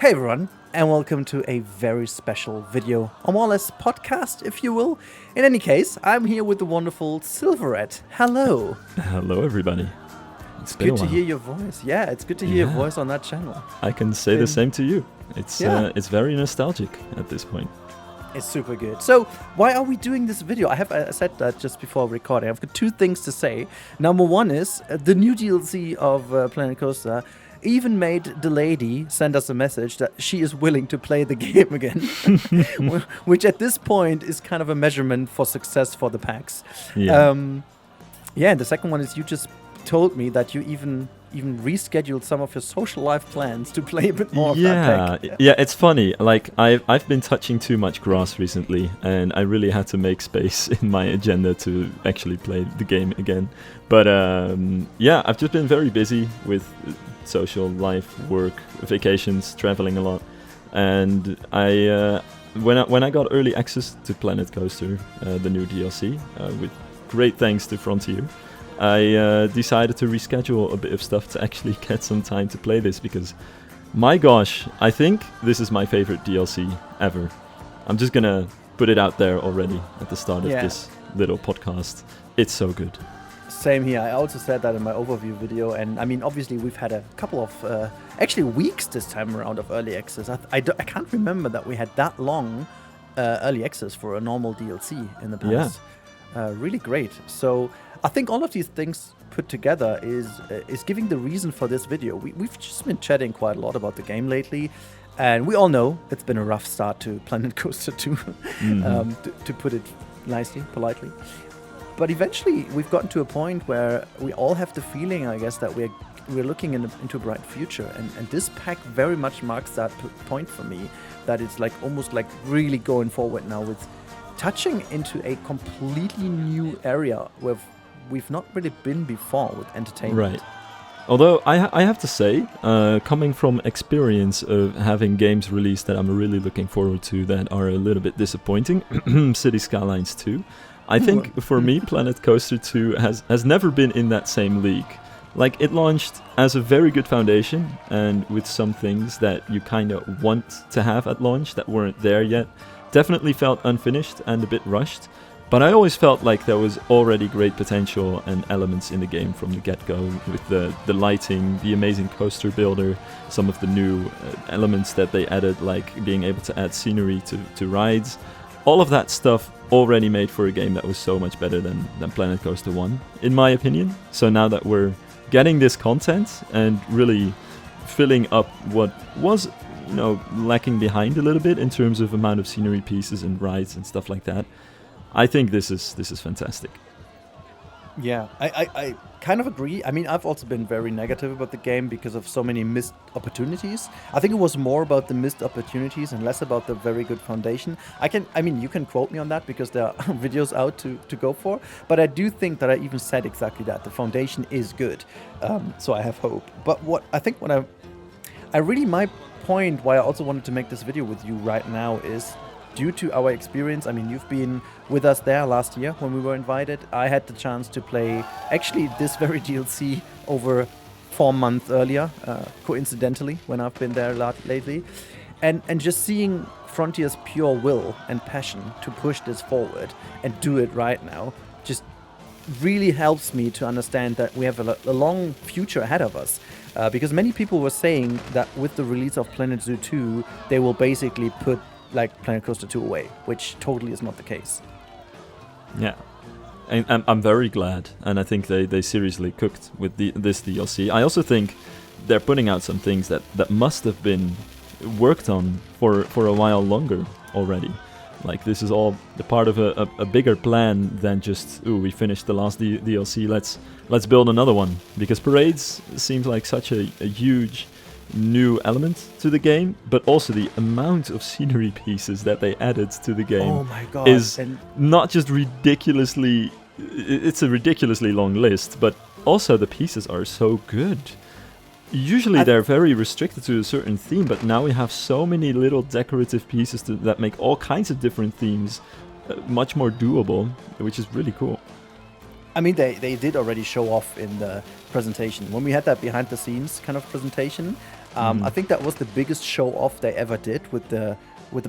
Hey everyone, and welcome to a very special video, or more or less podcast, if you will. In any case, I'm here with the wonderful Silverette. Hello. Hello, everybody. It's good to hear your voice. Yeah, it's good to hear your voice on that channel. I can say the same to you. It's very nostalgic at this point. It's super good. So, why are we doing this video? I said that just before recording. I've got two things to say. Number one is the new DLC of Planet Coaster even made the lady send us a message that she is willing to play the game again, which at this point is kind of a measurement for success for the packs. Yeah. And the second one is you just told me that you even rescheduled some of your social life plans to play a bit more of that pack. Yeah, it's funny. Like I've been touching too much grass recently, and I really had to make space in my agenda to actually play the game again. But I've just been very busy with social life, work, vacations, traveling a lot, and when I got early access to Planet Coaster, the new DLC, with great thanks to Frontier, I decided to reschedule a bit of stuff to actually get some time to play this, because my gosh, I think this is my favorite DLC ever. I'm just gonna put it out there already at the start of this little podcast. It's so good. Same here. I also said that in my overview video, and I mean, obviously we've had a couple of actually weeks this time around of early access. I can't remember that we had that long early access for a normal DLC in the past. Really great. So I think all of these things put together is giving the reason for this video. We've just been chatting quite a lot about the game lately, and we all know it's been a rough start to Planet Coaster 2, to put it nicely, politely. But eventually we've gotten to a point where we all have the feeling, I guess, that we're looking into a bright future, and this pack very much marks that point for me, that it's like almost like really going forward now with touching into a completely new area where we've not really been before with entertainment. Right. Although I have to say, coming from experience of having games released that I'm really looking forward to that are a little bit disappointing, City Skylines 2, I think for me Planet Coaster 2 has never been in that same league. Like, it launched as a very good foundation, and with some things that you kind of want to have at launch that weren't there yet. Definitely felt unfinished and a bit rushed, but I always felt like there was already great potential and elements in the game from the get-go, with the lighting, the amazing coaster builder, some of the new elements that they added, like being able to add scenery to rides. All of that stuff already made for a game that was so much better than Planet Coaster 1, in my opinion. So now that we're getting this content and really filling up what was, lacking behind a little bit in terms of amount of scenery pieces and rides and stuff like that, I think this is fantastic. Yeah, I kind of agree. I mean, I've also been very negative about the game because of so many missed opportunities. I think it was more about the missed opportunities and less about the very good foundation. You can quote me on that because there are videos out to go for, but I do think that I even said exactly that. The foundation is good, so I have hope. But my point why I also wanted to make this video with you right now is due to our experience. I mean, you've been with us there last year when we were invited. I had the chance to play actually this very DLC over 4 months earlier, coincidentally, when I've been there a lot lately. And just seeing Frontier's pure will and passion to push this forward and do it right now just really helps me to understand that we have a long future ahead of us. Because many people were saying that with the release of Planet Zoo 2, they will basically put Planet Coaster 2 away, which totally is not the case. Yeah, and I'm very glad, and I think they seriously cooked with this DLC. I also think they're putting out some things that must have been worked on for a while longer already. Like, this is all the part of a bigger plan than just, we finished the last DLC, let's build another one. Because parades seems like such a huge new element to the game, but also the amount of scenery pieces that they added to the game is not just ridiculously, it's a ridiculously long list, but also the pieces are so good. Usually they're very restricted to a certain theme, but now we have so many little decorative pieces that make all kinds of different themes much more doable, which is really cool. I mean, they did already show off in the presentation. When we had that behind the scenes kind of presentation, I think that was the biggest show off they ever did with the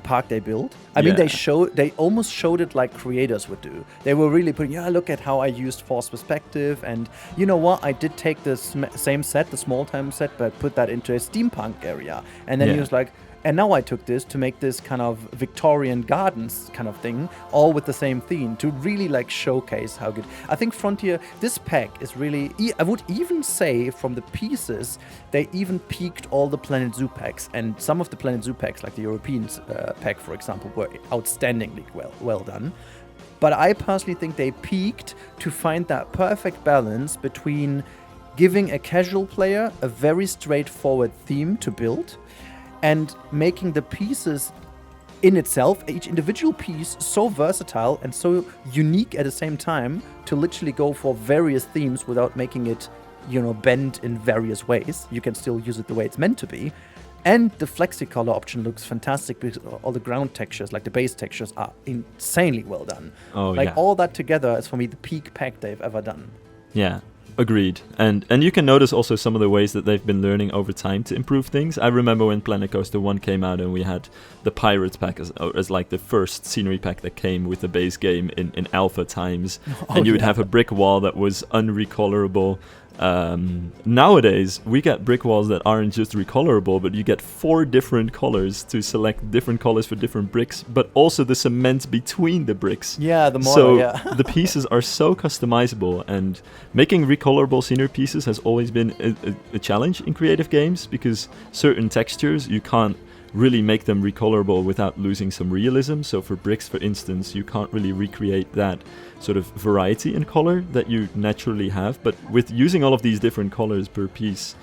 park they built. I mean, they almost showed it like creators would do. They were really putting, look at how I used force perspective, and you know what, I did take the same set, the small time set, but put that into a steampunk area. And then he was like, and now I took this to make this kind of Victorian gardens kind of thing, all with the same theme, to really like showcase how good. I think Frontier, this pack is really, I would even say from the pieces, they even peaked all the Planet Zoo packs. And some of the Planet Zoo packs, like the European pack, for example, were outstandingly well done. But I personally think they peaked to find that perfect balance between giving a casual player a very straightforward theme to build, and making the pieces in itself, each individual piece, so versatile and so unique at the same time to literally go for various themes without making it, bend in various ways. You can still use it the way it's meant to be. And the flexi-color option looks fantastic because all the ground textures, like the base textures, are insanely well done. All that together is, for me, the peak pack they've ever done. Yeah. Agreed. And you can notice also some of the ways that they've been learning over time to improve things. I remember when Planet Coaster 1 came out and we had the Pirates pack as like the first scenery pack that came with the base game in alpha times. And you would have a brick wall that was unrecolorable. Nowadays, we get brick walls that aren't just recolorable, but you get 4 different colors to select different colors for different bricks, but also the cement between the bricks. Yeah, the model, the pieces are so customizable, and making recolorable scenery pieces has always been a challenge in creative games, because certain textures, you can't really make them recolorable without losing some realism. So for bricks, for instance, you can't really recreate that sort of variety in color that you naturally have. But with using all of these different colors per piece,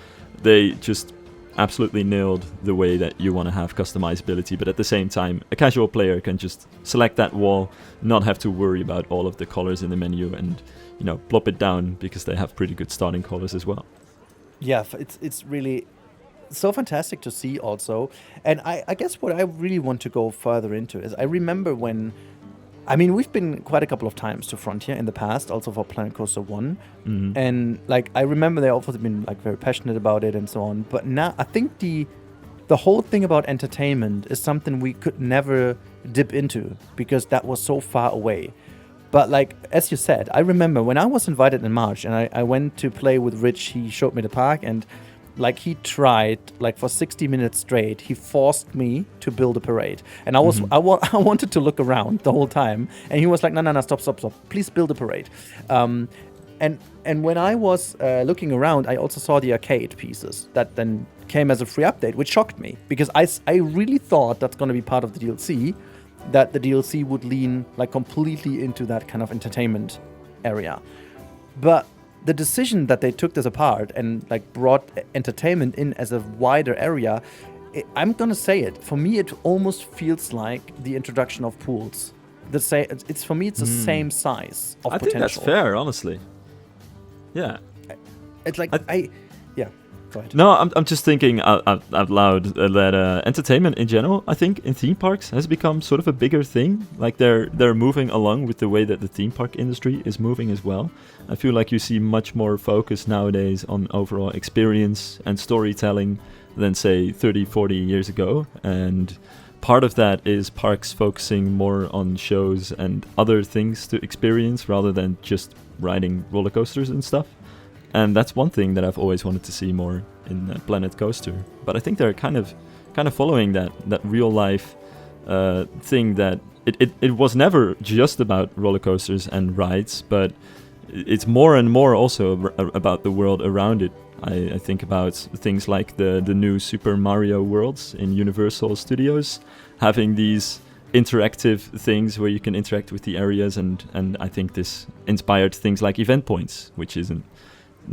they just absolutely nailed the way that you want to have customizability. But at the same time, a casual player can just select that wall, not have to worry about all of the colors in the menu, and plop it down because they have pretty good starting colors as well. Yeah, it's really so fantastic to see also. And I guess what I really want to go further into is, I remember when, we've been quite a couple of times to Frontier in the past, also for Planet Coaster 1. Mm-hmm. And I remember they also been very passionate about it and so on. But now I think the whole thing about entertainment is something we could never dip into because that was so far away. But as you said, I remember when I was invited in March and I went to play with Rich, he showed me the park, and he tried, for 60 minutes straight, he forced me to build a parade. And I was, I wanted to look around the whole time. And he was like, no, stop. Please build a parade. And when I was looking around, I also saw the arcade pieces that then came as a free update, which shocked me. Because I really thought that's going to be part of the DLC, that the DLC would lean completely into that kind of entertainment area. But the decision that they took this apart and brought entertainment in as a wider area, I'm gonna say it. For me, it almost feels like the introduction of pools. It's for me, it's the same size of potential. I think that's fair, honestly. Yeah. It's yeah. Go ahead. No, I'm just thinking out loud that entertainment in general, I think, in theme parks has become sort of a bigger thing. They're moving along with the way that the theme park industry is moving as well. I feel like you see much more focus nowadays on overall experience and storytelling than, say, 30, 40 years ago. And part of that is parks focusing more on shows and other things to experience rather than just riding roller coasters and stuff. And that's one thing that I've always wanted to see more in Planet Coaster. But I think they're kind of following that real life thing that it was never just about roller coasters and rides, but it's more and more also about the world around it. I think about things like the new Super Mario worlds in Universal Studios, having these interactive things where you can interact with the areas, and I think this inspired things like event points, which isn't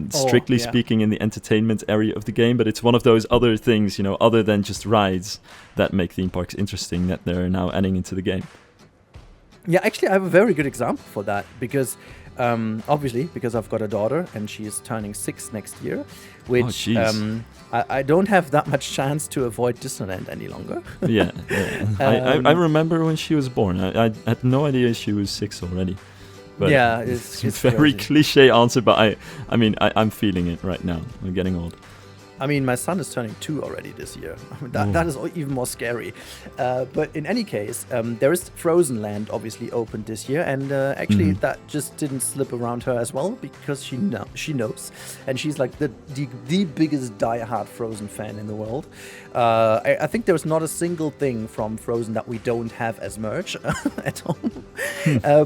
strictly speaking in the entertainment area of the game, but it's one of those other things, other than just rides, that make theme parks interesting, that they're now adding into the game. Yeah, actually, I have a very good example for that, because obviously, because I've got a daughter and she is turning 6 next year, which I don't have that much chance to avoid Disneyland any longer. Yeah. I remember when she was born. I had no idea she was 6 already. But yeah, it's very cliche answer, but I'm feeling it right now. I'm getting old. I mean, my son is turning 2 already this year. That is even more scary. But in any case, there is Frozen Land obviously opened this year, and actually that just didn't slip around her as well, because she knows, and she's like the biggest diehard Frozen fan in the world. I think there's not a single thing from Frozen that we don't have as merch at home.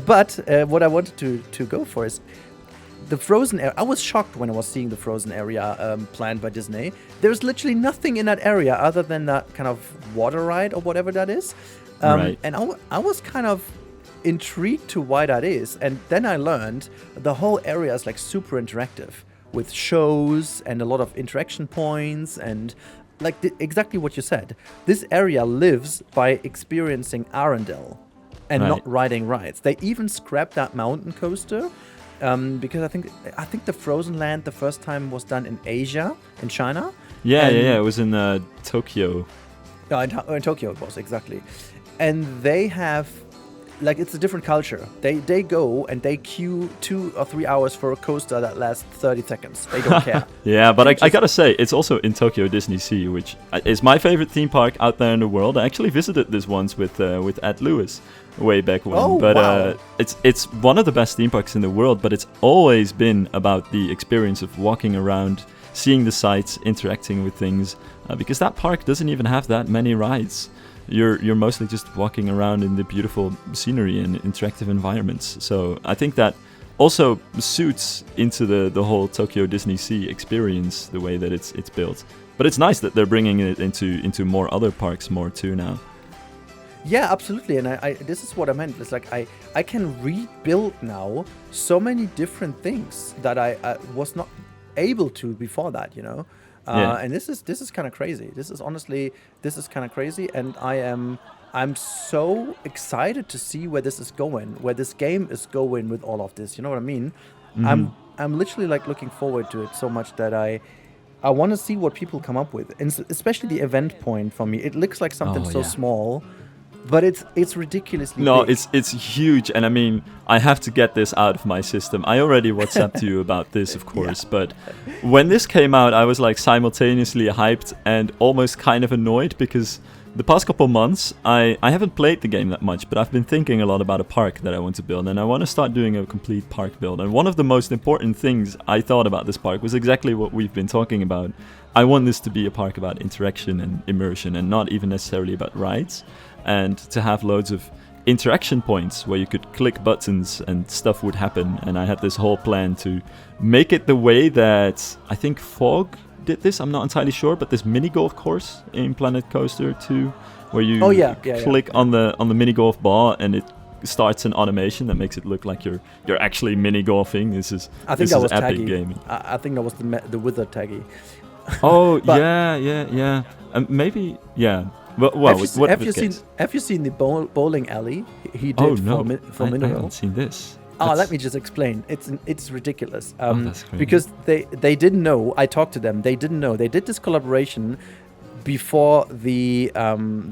But what I wanted to go for is the Frozen area. I was shocked when I was seeing the Frozen area planned by Disney. There's literally nothing in that area other than that kind of water ride or whatever that is. Right. And I was kind of intrigued to why that is. And then I learned the whole area is like super interactive with shows and a lot of interaction points and like exactly what you said. This area lives by experiencing Arendelle and not riding rides. They even scrapped that mountain coaster. Because I think the Frozen Land the first time was done in Asia, in China. Yeah. It was in Tokyo. In Tokyo it was, exactly. And they have, like, it's a different culture. They go and they queue 2 or 3 hours for a coaster that lasts 30 seconons. They don't care. Yeah, but I gotta say, it's also in Tokyo Disney Sea, which is my favorite theme park out there in the world. I actually visited this once with Ed Lewis way back when. Wow. It's one of the best theme parks in the world, but it's always been about the experience of walking around, seeing the sights, interacting with things, because that park doesn't even have that many rides. You're mostly just walking around in the beautiful scenery and interactive environments. So I think that also suits into the whole Tokyo Disney Sea experience, the way that it's built. But it's nice that they're bringing it into more other parks more too now. Yeah, absolutely. And I this is what I meant. It's like I can rebuild now so many different things that I was not able to before that, you know. And this is kind of crazy. This is kind of crazy, and I'm so excited to see where this is going, where this game is going with all of this. You know what I mean? Mm-hmm. I'm literally like looking forward to it so much that I want to see what people come up with, and especially the event point for me. It looks like something so small. But it's ridiculously big. It's huge, and I mean, I have to get this out of my system. I already WhatsApped you about this, of course, but when this came out, I was like simultaneously hyped and almost kind of annoyed, because the past couple months, I haven't played the game that much, but I've been thinking a lot about a park that I want to build, and I want to start doing a complete park build. And one of the most important things I thought about this park was exactly what we've been talking about. I want this to be a park about interaction and immersion, and not even necessarily about rides. And to have loads of interaction points where you could click buttons and stuff would happen. And I had this whole plan to make it the way that I think Fog did this. I'm not entirely sure, but this mini golf course in Planet Coaster 2, where you click on the mini golf ball and it starts an animation that makes it look like you're actually mini golfing. This is epic gaming. I think that was the wizard taggy. Oh yeah. Maybe yeah. Well, have you seen the bowling alley he did for Mineral? I haven't seen this. Let me just explain. It's ridiculous. That's crazy. Because they didn't know. I talked to them. They didn't know. They did this collaboration before the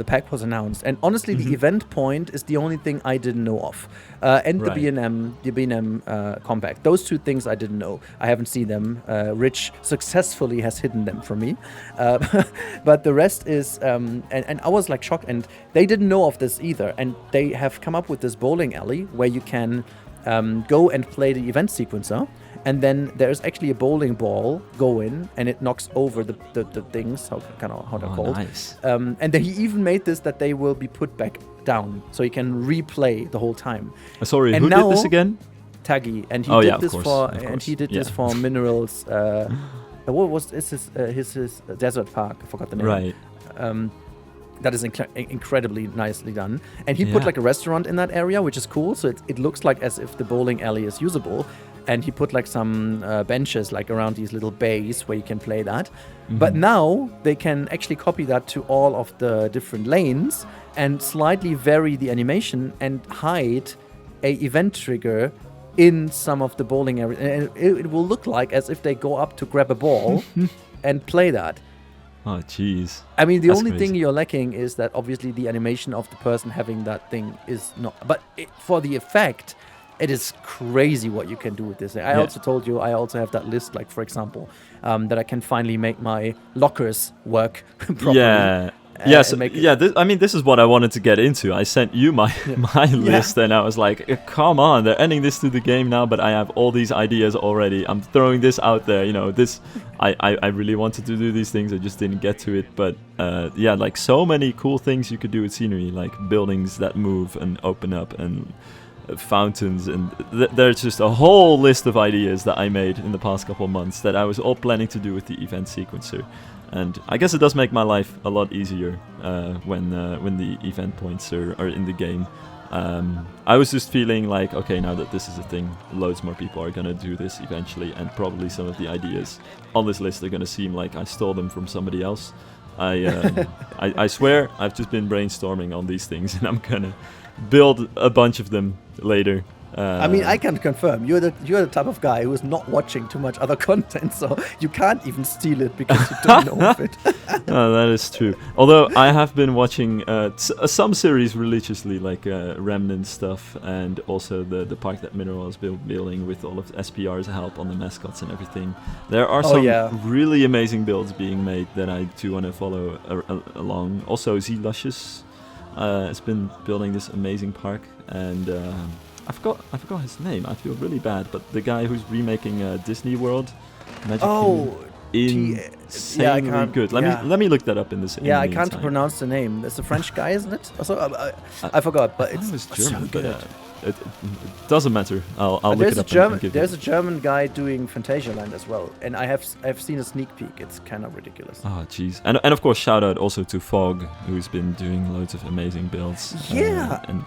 pack was announced. And honestly, the event point is the only thing I didn't know of. And the B&M compact. Those two things I didn't know. I haven't seen them. Rich successfully has hidden them from me. But the rest is... and I was like shocked. And they didn't know of this either. And they have come up with this bowling alley where you can go and play the event sequencer. And then there's actually a bowling ball going, and it knocks over the things, how they're called. Nice. And then he even made this that they will be put back down, so you can replay the whole time. Sorry, who did this again? Taggy, and he did this for Minerals. What was his desert park? I forgot the name. Right. That is incredibly nicely done. And he put like a restaurant in that area, which is cool. So it looks like as if the bowling alley is usable. And he put like some benches like around these little bays where you can play that. Mm-hmm. But now they can actually copy that to all of the different lanes and slightly vary the animation and hide a event trigger in some of the bowling areas. And it will look like as if they go up to grab a ball and play that. Oh, jeez. I mean, the only thing you're lacking is that obviously the animation of the person having that thing is not... But for the effect, it is crazy what you can do with this. I also told you I also have that list, like for example, that I can finally make my lockers work properly. Yeah. Yes, this is what I wanted to get into. I sent you my list, and I was like, "Come on, they're ending this to the game now, but I have all these ideas already. I'm throwing this out there. This. I really wanted to do these things. I just didn't get to it. But like so many cool things you could do with scenery, like buildings that move and open up, and fountains, and there's just a whole list of ideas that I made in the past couple of months that I was all planning to do with the event sequencer. And I guess it does make my life a lot easier when the event points are in the game. I was just feeling like, okay, now that this is a thing, loads more people are going to do this eventually, and probably some of the ideas on this list are going to seem like I stole them from somebody else. I swear I've just been brainstorming on these things, and I'm going to build a bunch of them later. I can confirm you're the type of guy who is not watching too much other content, so you can't even steal it because you don't know of it. That is true. Although I have been watching some series religiously, like Remnant stuff, and also the park that Mineral is building with all of SPR's help on the mascots and everything. There are some really amazing builds being made that I do want to follow along. Also, Z Luscious has been building this amazing park, and I forgot his name. I feel really bad, but the guy who's remaking Disney World, Magic Kingdom, insanely good. Let me look that up in this. Yeah, I can't pronounce the name. It's a French guy, isn't it? Also, I forgot, but it's German. So good. It doesn't matter. I'll look it up. There's a German guy doing Phantasialand as well, and I've seen a sneak peek. It's kind of ridiculous. Oh, jeez. And of course, shout out also to Fog, who's been doing loads of amazing builds. Yeah. And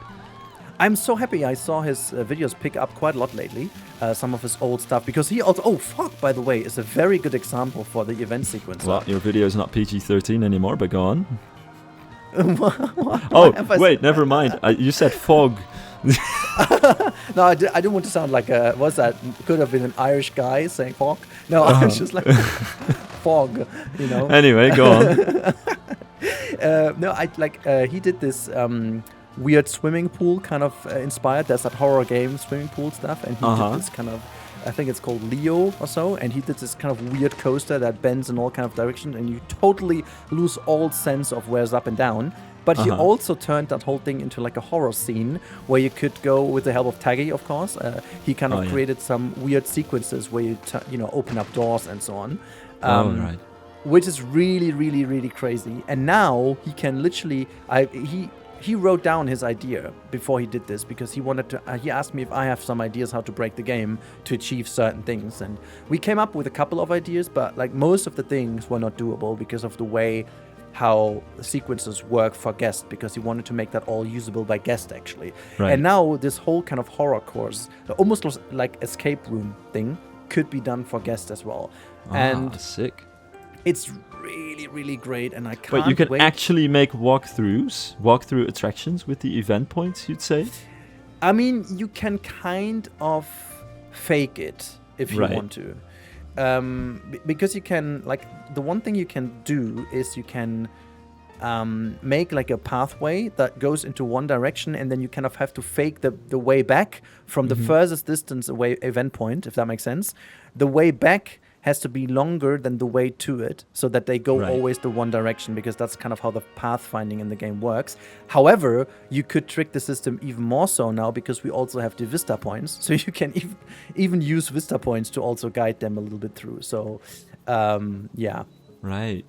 I'm so happy I saw his videos pick up quite a lot lately, some of his old stuff, because he also... Oh, Fog, by the way, is a very good example for the event sequence. Well, your video is not PG-13 anymore, but go on. Wait, never mind. You said Fog. No, I didn't want to sound like could have been an Irish guy saying Fog. No, I was just like... Fog, Anyway, go on. He did this... weird swimming pool kind of inspired. There's that horror game swimming pool stuff, and he did this kind of, I think it's called Leo or so, and he did this kind of weird coaster that bends in all kind of directions, and you totally lose all sense of where's up and down. But he also turned that whole thing into like a horror scene where you could go with the help of Taggy, of course. He kind of created some weird sequences where you open up doors and so on. Right. Which is really, really, really crazy. And now he can literally, he wrote down his idea before he did this because he wanted to. He asked me if I have some ideas how to break the game to achieve certain things, and we came up with a couple of ideas, but like most of the things were not doable because of the way how sequences work for guests, because he wanted to make that all usable by guest actually. Right. And now this whole kind of horror course, almost like escape room thing, could be done for guests as well. And sick. It's really, really great, and I can't wait. You can wait. actually make walkthrough attractions with the event points, you'd say? I mean, you can kind of fake it if you want to. Because you can, the one thing you can do is you can make like a pathway that goes into one direction, and then you kind of have to fake the way back from the furthest distance away event point, if that makes sense. The way back has to be longer than the way to it, so that they go always the one direction, because that's kind of how the pathfinding in the game works. However, you could trick the system even more so now, because we also have the vista points, so you can even use vista points to also guide them a little bit through. So, Right.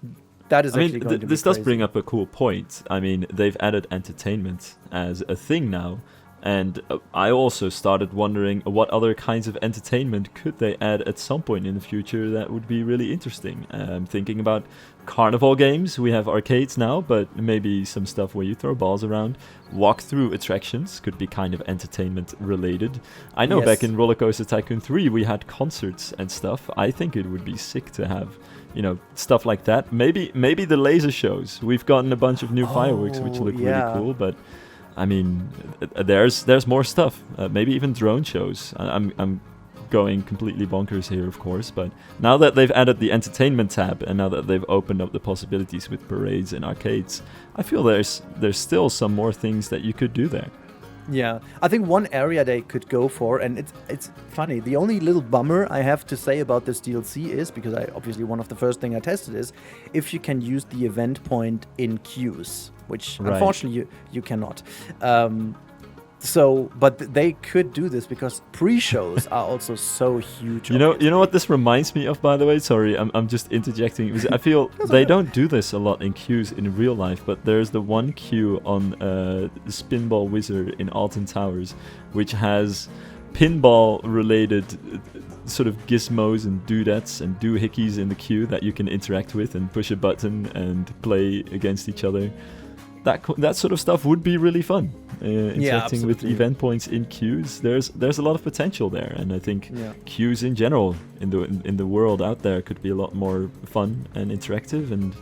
That is actually going to be this does bring up a cool point. I mean, they've added entertainment as a thing now. And I also started wondering what other kinds of entertainment could they add at some point in the future that would be really interesting. Thinking about carnival games. We have arcades now, but maybe some stuff where you throw balls around. Walk-through attractions could be kind of entertainment related. I know back in Roller Coaster Tycoon 3 we had concerts and stuff. I think it would be sick to have, stuff like that. Maybe the laser shows. We've gotten a bunch of new fireworks which look really cool, but I mean, there's more stuff. Maybe even drone shows. I'm going completely bonkers here, of course, but now that they've added the entertainment tab, and now that they've opened up the possibilities with parades and arcades, I feel there's still some more things that you could do there. Yeah, I think one area they could go for, and it's funny. The only little bummer I have to say about this DLC is, because I obviously one of the first thing I tested is, if you can use the event point in queues, which unfortunately you cannot. But they could do this because pre-shows are also so huge. You know what this reminds me of, by the way? Sorry, I'm just interjecting because I feel they don't do this a lot in queues in real life, but there's the one queue on Spinball Wizard in Alton Towers, which has pinball-related sort of gizmos and doodads and doohickeys in the queue that you can interact with and push a button and play against each other. That sort of stuff would be really fun. Interacting with event points in queues, there's a lot of potential there, and I think queues in general in the world out there could be a lot more fun and interactive. And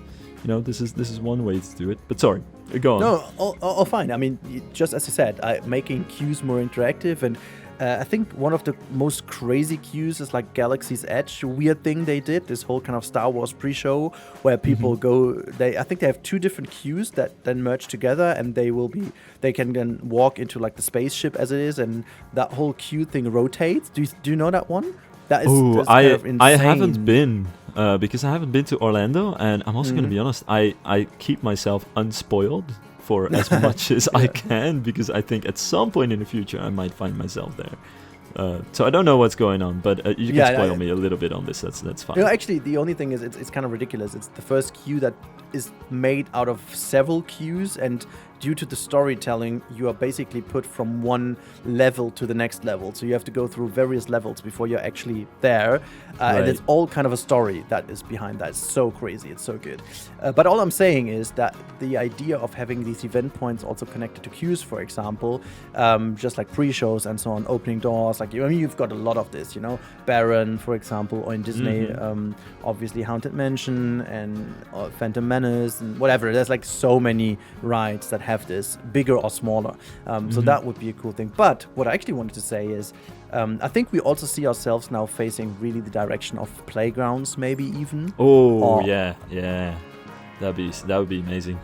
this is one way to do it. But sorry, go on. No, all fine. I mean, just as you said, making queues more interactive, and I think one of the most crazy queues is like Galaxy's Edge, weird thing they did, this whole kind of Star Wars pre-show where people go, I think they have two different queues that then merge together, and they can then walk into like the spaceship as it is, and that whole queue thing rotates. Do you know that one? That is kind of insane. I haven't been because I haven't been to Orlando, and I'm also going to be honest, I keep myself unspoiled for as much as I can, because I think at some point in the future I might find myself there. So I don't know what's going on, but you can spoil me a little bit on this. That's fine. Actually, the only thing is it's kind of ridiculous. It's the first queue that is made out of several queues, and due to the storytelling, you are basically put from one level to the next level. So you have to go through various levels before you're actually there. And it's all kind of a story that is behind that. It's so crazy. It's so good. But all I'm saying is that the idea of having these event points also connected to queues, for example, just like pre-shows and so on, opening doors, like, you've got a lot of this, Baron, for example, or in Disney, obviously Haunted Mansion and Phantom Menace and whatever. There's like so many rides that have this, bigger or smaller. So that would be a cool thing. But what I actually wanted to say is, I think we also see ourselves now facing really the direction of playgrounds, maybe even. Yeah. That would be amazing.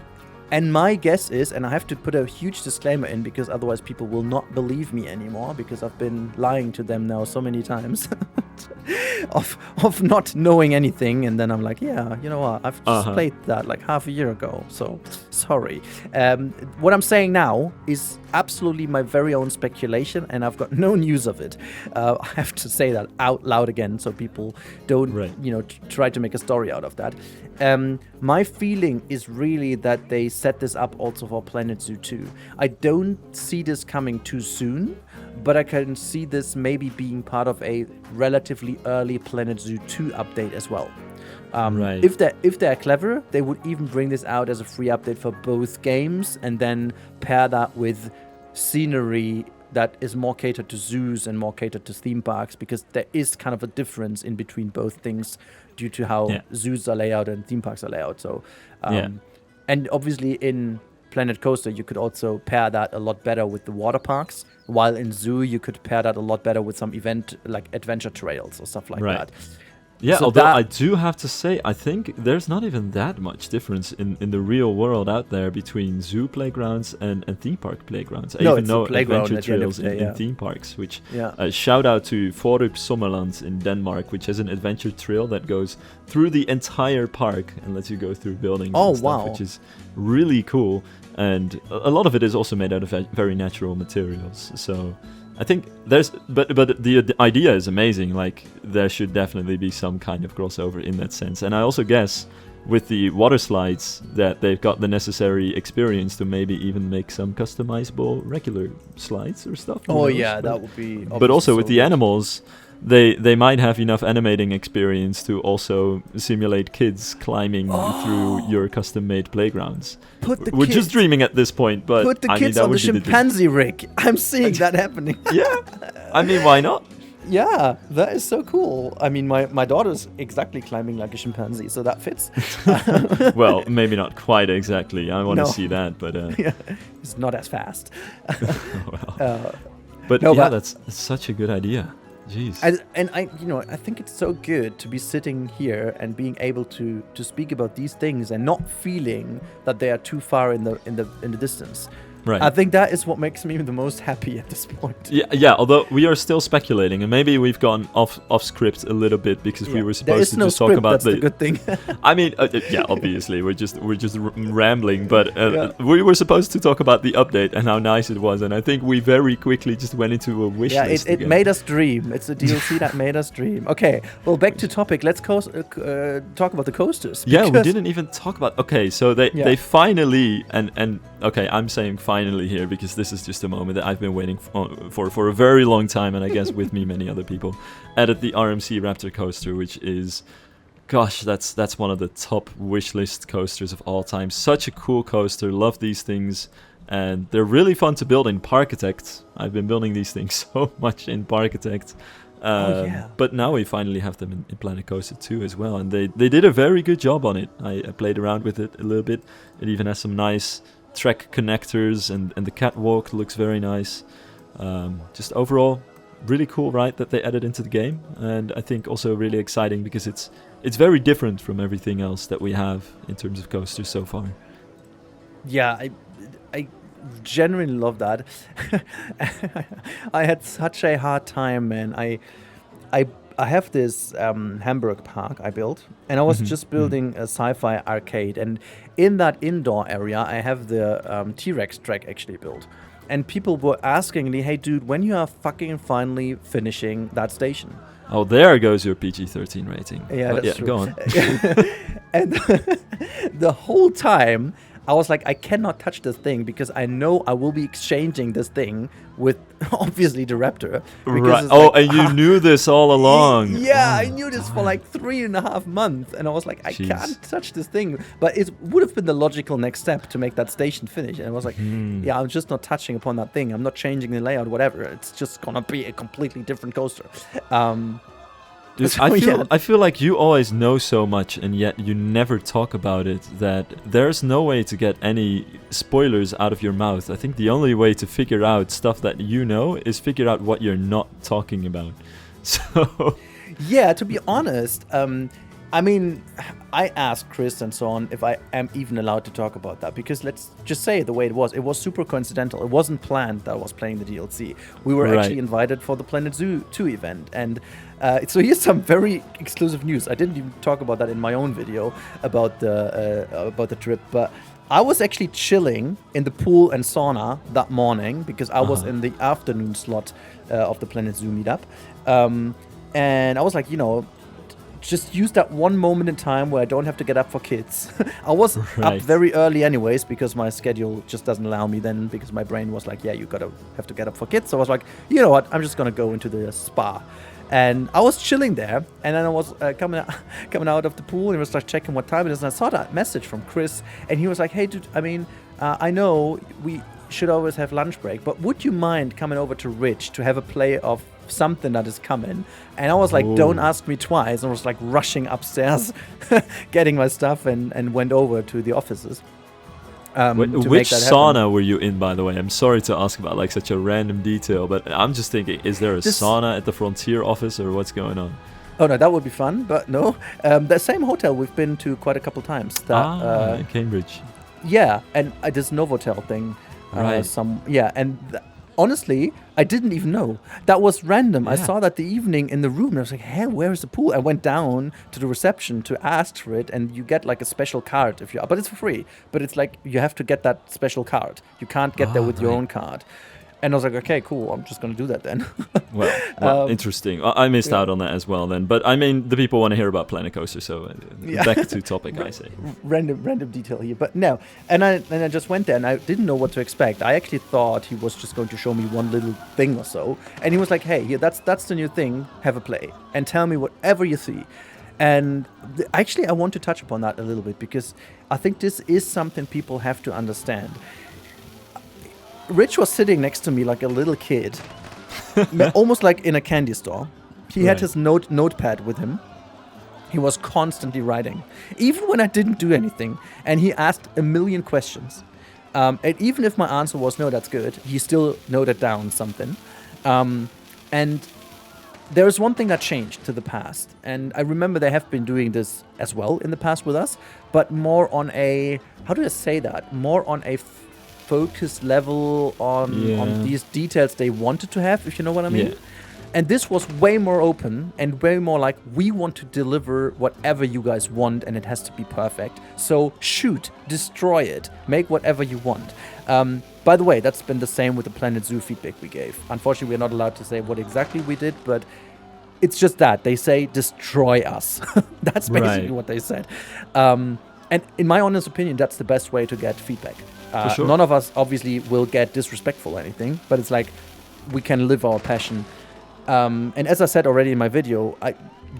And my guess is, and I have to put a huge disclaimer in because otherwise people will not believe me anymore, because I've been lying to them now so many times of not knowing anything, and then I'm like, yeah, you know what, I've just played that like half a year ago, so sorry. What I'm saying now is absolutely my very own speculation, and I've got no news of it. I have to say that out loud again so people don't try to make a story out of that. My feeling is really that they set this up also for Planet Zoo 2. I don't see this coming too soon, but I can see this maybe being part of a relatively early Planet Zoo 2 update as well. If they're clever, they would even bring this out as a free update for both games, and then pair that with scenery that is more catered to zoos and more catered to theme parks, because there is kind of a difference in between both things due to how zoos are laid out and theme parks are laid out. So, and obviously in Planet Coaster, you could also pair that a lot better with the water parks, while in Zoo, you could pair that a lot better with some event, like adventure trails or stuff like that. Yeah, so although I do have to say, I think there's not even that much difference in the real world out there between zoo playgrounds and theme park playgrounds. I even know adventure trails in theme parks, which shout out to Forup Sommerland in Denmark, which has an adventure trail that goes through the entire park and lets you go through buildings and stuff, which is really cool. And a lot of it is also made out of very natural materials. So I think but the idea is amazing. Like, there should definitely be some kind of crossover in that sense. And I also guess with the water slides that they've got the necessary experience to maybe even make some customizable regular slides or stuff. That would be. But also with the animals, they might have enough animating experience to also simulate kids climbing through your custom-made playgrounds. We're just dreaming at this point, but put the kids on the chimpanzee rig. I'm seeing that happening. Yeah, I mean, why not? Yeah, that is so cool. I mean, my daughter's exactly climbing like a chimpanzee, so that fits. Well, maybe not quite exactly. I want to see that, but it's not as fast. But that's such a good idea. Jeez. And I think it's so good to be sitting here and being able to speak about these things and not feeling that they are too far in the distance. Right. I think that is what makes me the most happy at this point. Yeah. Although we are still speculating, and maybe we've gone off script a little bit because we were supposed to just talk about that's the good thing. I mean, yeah, obviously we're just rambling, but we were supposed to talk about the update and how nice it was, and I think we very quickly just went into a wish list. Yeah, it made us dream. It's a DLC that made us dream. Okay, well, back to topic. Let's talk about the coasters. Yeah, we didn't even talk about. Okay, so they finally and okay, I'm saying finally here because this is just a moment that I've been waiting for a very long time, and I guess with me many other people, added the RMC Raptor coaster, which is, gosh, that's one of the top wish list coasters of all time. Such a cool coaster. Love these things, and they're really fun to build in Parkitect. I've been building these things so much in Parkitect. But now we finally have them in Planet Coaster 2 as well, and they did a very good job on it. I played around with it a little bit. It even has some nice track connectors, and the catwalk looks very nice. Just overall, really cool ride that they added into the game, and I think also really exciting because it's very different from everything else that we have in terms of coasters so far. Yeah, I genuinely love that. I had such a hard time, man. I have this Hamburg park I built, and I was just building a sci-fi arcade, and in that indoor area I have the T-Rex track actually built, and people were asking me, hey dude, when you are fucking finally finishing that station? Oh, there goes your PG-13 rating. Yeah, that's true. Go on. And the whole time I was like, I cannot touch this thing because I know I will be exchanging this thing with obviously the Raptor. Right. Oh, like, and you knew this all along. Yeah, I knew this for like 3.5 months, and I was like, I can't touch this thing. But it would have been the logical next step to make that station finish. And I was like, yeah, I'm just not touching upon that thing. I'm not changing the layout, whatever. It's just gonna be a completely different coaster. Dude, so I feel like you always know so much, and yet you never talk about it, that there's no way to get any spoilers out of your mouth. I think the only way to figure out stuff that you know is figure out what you're not talking about. So yeah, to be honest, I mean, I asked Chris and so on if I am even allowed to talk about that, because let's just say it the way it was super coincidental. It wasn't planned that I was playing the DLC. We were actually invited for the Planet Zoo 2 event, and so here's some very exclusive news. I didn't even talk about that in my own video about the trip, but I was actually chilling in the pool and sauna that morning because I was in the afternoon slot of the Planet Zoo meetup, and I was like, just use that one moment in time where I don't have to get up for kids. I was up very early anyways because my schedule just doesn't allow me then, because my brain was like, yeah, you have to get up for kids. So I was like, you know what, I'm just gonna go into the spa. And I was chilling there, and then I was coming out of the pool, and I was like checking what time it is, and I saw that message from Chris, and he was like, hey dude, I mean, I know we should always have lunch break, but would you mind coming over to Rich to have a play of something that is coming? And I was like, don't ask me twice. And I was like rushing upstairs, getting my stuff, and went over to the offices. Which sauna were you in, by the way? I'm sorry to ask about like such a random detail, but I'm just thinking, is there a sauna at the Frontier office, or what's going on? Oh no, that would be fun, but no. The same hotel we've been to quite a couple times. In Cambridge. Yeah, and this Novotel thing. Honestly, I didn't even know. That was random. Yeah. I saw that the evening in the room, and I was like, hey, where is the pool? I went down to the reception to ask for it, and you get like a special card but it's for free. But it's like, you have to get that special card. You can't get there with your own card. And I was like, okay, cool, I'm just going to do that then. well, interesting. I missed out on that as well then. But I mean, the people want to hear about Planet Coaster, so back to topic, I say. Random detail here. But no, and I just went there, and I didn't know what to expect. I actually thought he was just going to show me one little thing or so. And he was like, hey, here, that's the new thing, have a play. And tell me whatever you see. And actually, I want to touch upon that a little bit, because I think this is something people have to understand. Rich was sitting next to me like a little kid, almost like in a candy store. He had his notepad with him. He was constantly writing, even when I didn't do anything. And he asked a million questions. And even if my answer was, no, that's good, he still noted down something. And there is one thing that changed to the past. And I remember they have been doing this as well in the past with us, but more on a, how do I say that? More on a focus level on these details they wanted to have, if you know what I mean. Yeah. And this was way more open and way more like, we want to deliver whatever you guys want and it has to be perfect. So shoot, destroy it, make whatever you want. By the way, that's been the same with the Planet Zoo feedback we gave. Unfortunately, we're not allowed to say what exactly we did, but it's just that. They say, destroy us. That's basically what they said. And in my honest opinion, that's the best way to get feedback. For sure. None of us obviously will get disrespectful or anything, but it's like, we can live our passion. And as I said already in my video,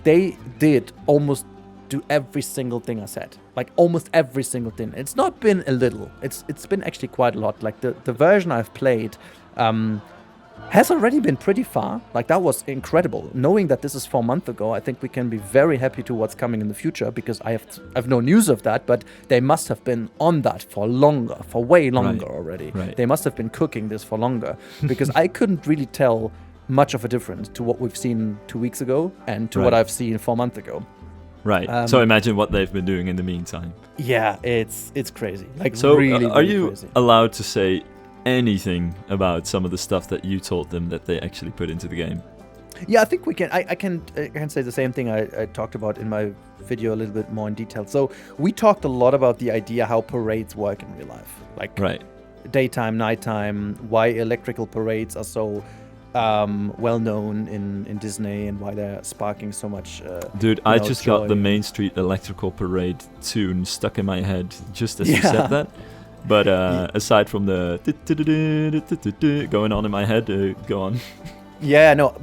they did almost do every single thing I said. Like almost every single thing. It's not been a little. It's been actually quite a lot. Like the version I've played has already been pretty far. Like that was incredible. Knowing that this is 4 months ago, I think we can be very happy to what's coming in the future, because I have no news of that, but they must have been on that for longer, for way longer already. Right. They must have been cooking this for longer, because I couldn't really tell much of a difference to what we've seen 2 weeks ago and to what I've seen 4 months ago. Right. So imagine what they've been doing in the meantime. Yeah, it's crazy. Like, so really, are you crazy. allowed to say anything about some of the stuff that you told them that they actually put into the game? Yeah, I think we can. I can say the same thing I talked about in my video a little bit more in detail. So we talked a lot about the idea how parades work in real life, like daytime, nighttime, why electrical parades are so well known in Disney and why they're sparking so much. Dude, I just got the Main Street Electrical Parade tune stuck in my head just as you said that. But aside from the going on in my head, go on. Yeah, no,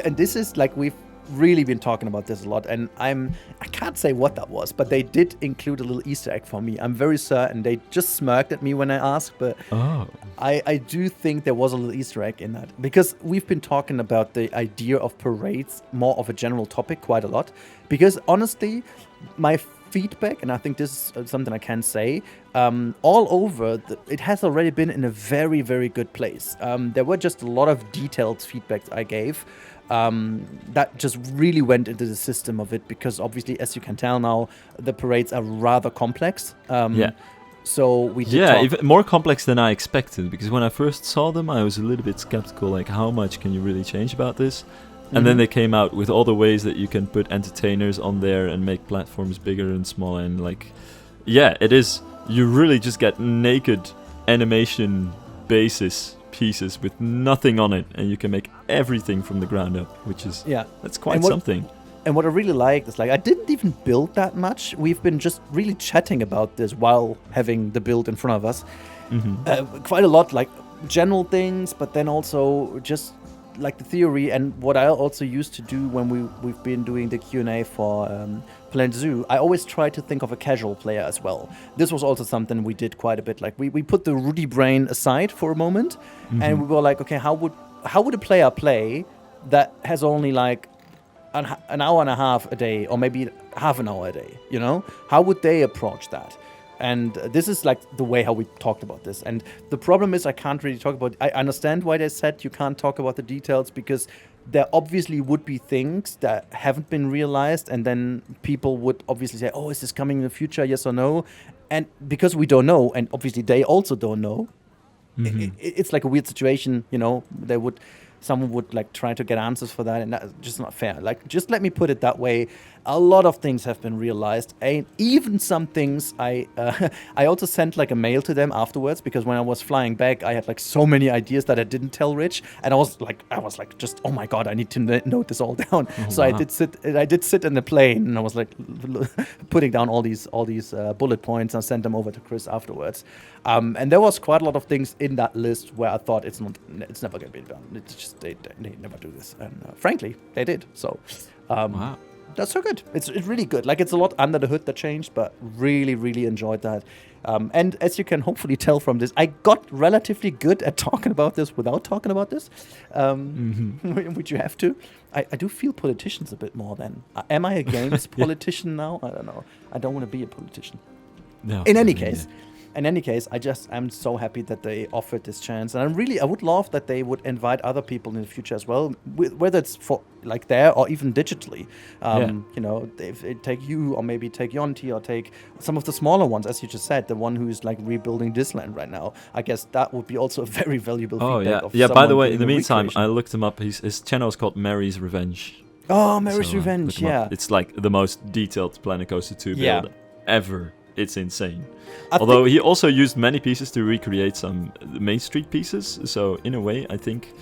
and this is like, we've really been talking about this a lot, and I can't say what that was, but they did include a little Easter egg for me. I'm very certain they just smirked at me when I asked, but I do think there was a little Easter egg in that, because we've been talking about the idea of parades, more of a general topic, quite a lot, because honestly, my feedback, and I think this is something I can say, all over, it has already been in a very, very good place. There were just a lot of detailed feedbacks I gave that just really went into the system of it, because obviously, as you can tell now, the parades are rather complex. So we did even more complex than I expected, because when I first saw them, I was a little bit skeptical, like how much can you really change about this? And then they came out with all the ways that you can put entertainers on there and make platforms bigger and smaller, and like, it is, you really just get naked animation pieces with nothing on it, and you can make everything from the ground up, which is that's quite something. And what I really like is, like, I didn't even build that much. We've been just really chatting about this while having the build in front of us. Quite a lot, like general things, but then also just like the theory, and what I also used to do when we've been doing the Q&A for Planet Zoo, I always try to think of a casual player as well. This was also something we did quite a bit. Like we put the Rudi brain aside for a moment, and we were like, okay, how would a player play that has only like an hour and a half a day, or maybe half an hour a day, you know? How would they approach that? And this is like the way how we talked about this. And the problem is, I can't really talk about, I understand why they said you can't talk about the details, because there obviously would be things that haven't been realized, and then people would obviously say, oh, is this coming in the future, yes or no? And because we don't know, and obviously they also don't know, it's like a weird situation, you know. Someone would like try to get answers for that, and that's just not fair. Like, just let me put it that way. A lot of things have been realized, and even some things I also sent like a mail to them afterwards, because when I was flying back, I had like so many ideas that I didn't tell Rich, and I was like just, oh my god, I need to note this all down. So I did sit in the plane, and I was like putting down all these bullet points, and I sent them over to Chris afterwards. And there was quite a lot of things in that list where I thought it's never going to be done. It's just they never do this, and frankly, they did. So. Wow. That's so good. It's really good. Like, it's a lot under the hood that changed, but really, really enjoyed that. And as you can hopefully tell from this, I got relatively good at talking about this without talking about this, which you have to. I do feel politicians a bit more then. Am I a games politician now? I don't know. I don't want to be a politician. No. In any case, in any case, I'm so happy that they offered this chance, and I would love that they would invite other people in the future as well, whether it's for like there or even digitally. You know, if they take you, or maybe take Yonti, or take some of the smaller ones, as you just said, the one who's like rebuilding this land right now. I guess that would be also a very valuable feedback. Oh yeah. By the way, in the meantime, I looked him up. His channel is called Mary's Revenge. Oh, Mary's Revenge, yeah. It's like the most detailed Planet Coaster 2 build ever. It's insane. I Although he also used many pieces to recreate some Main Street pieces. So in a way, I think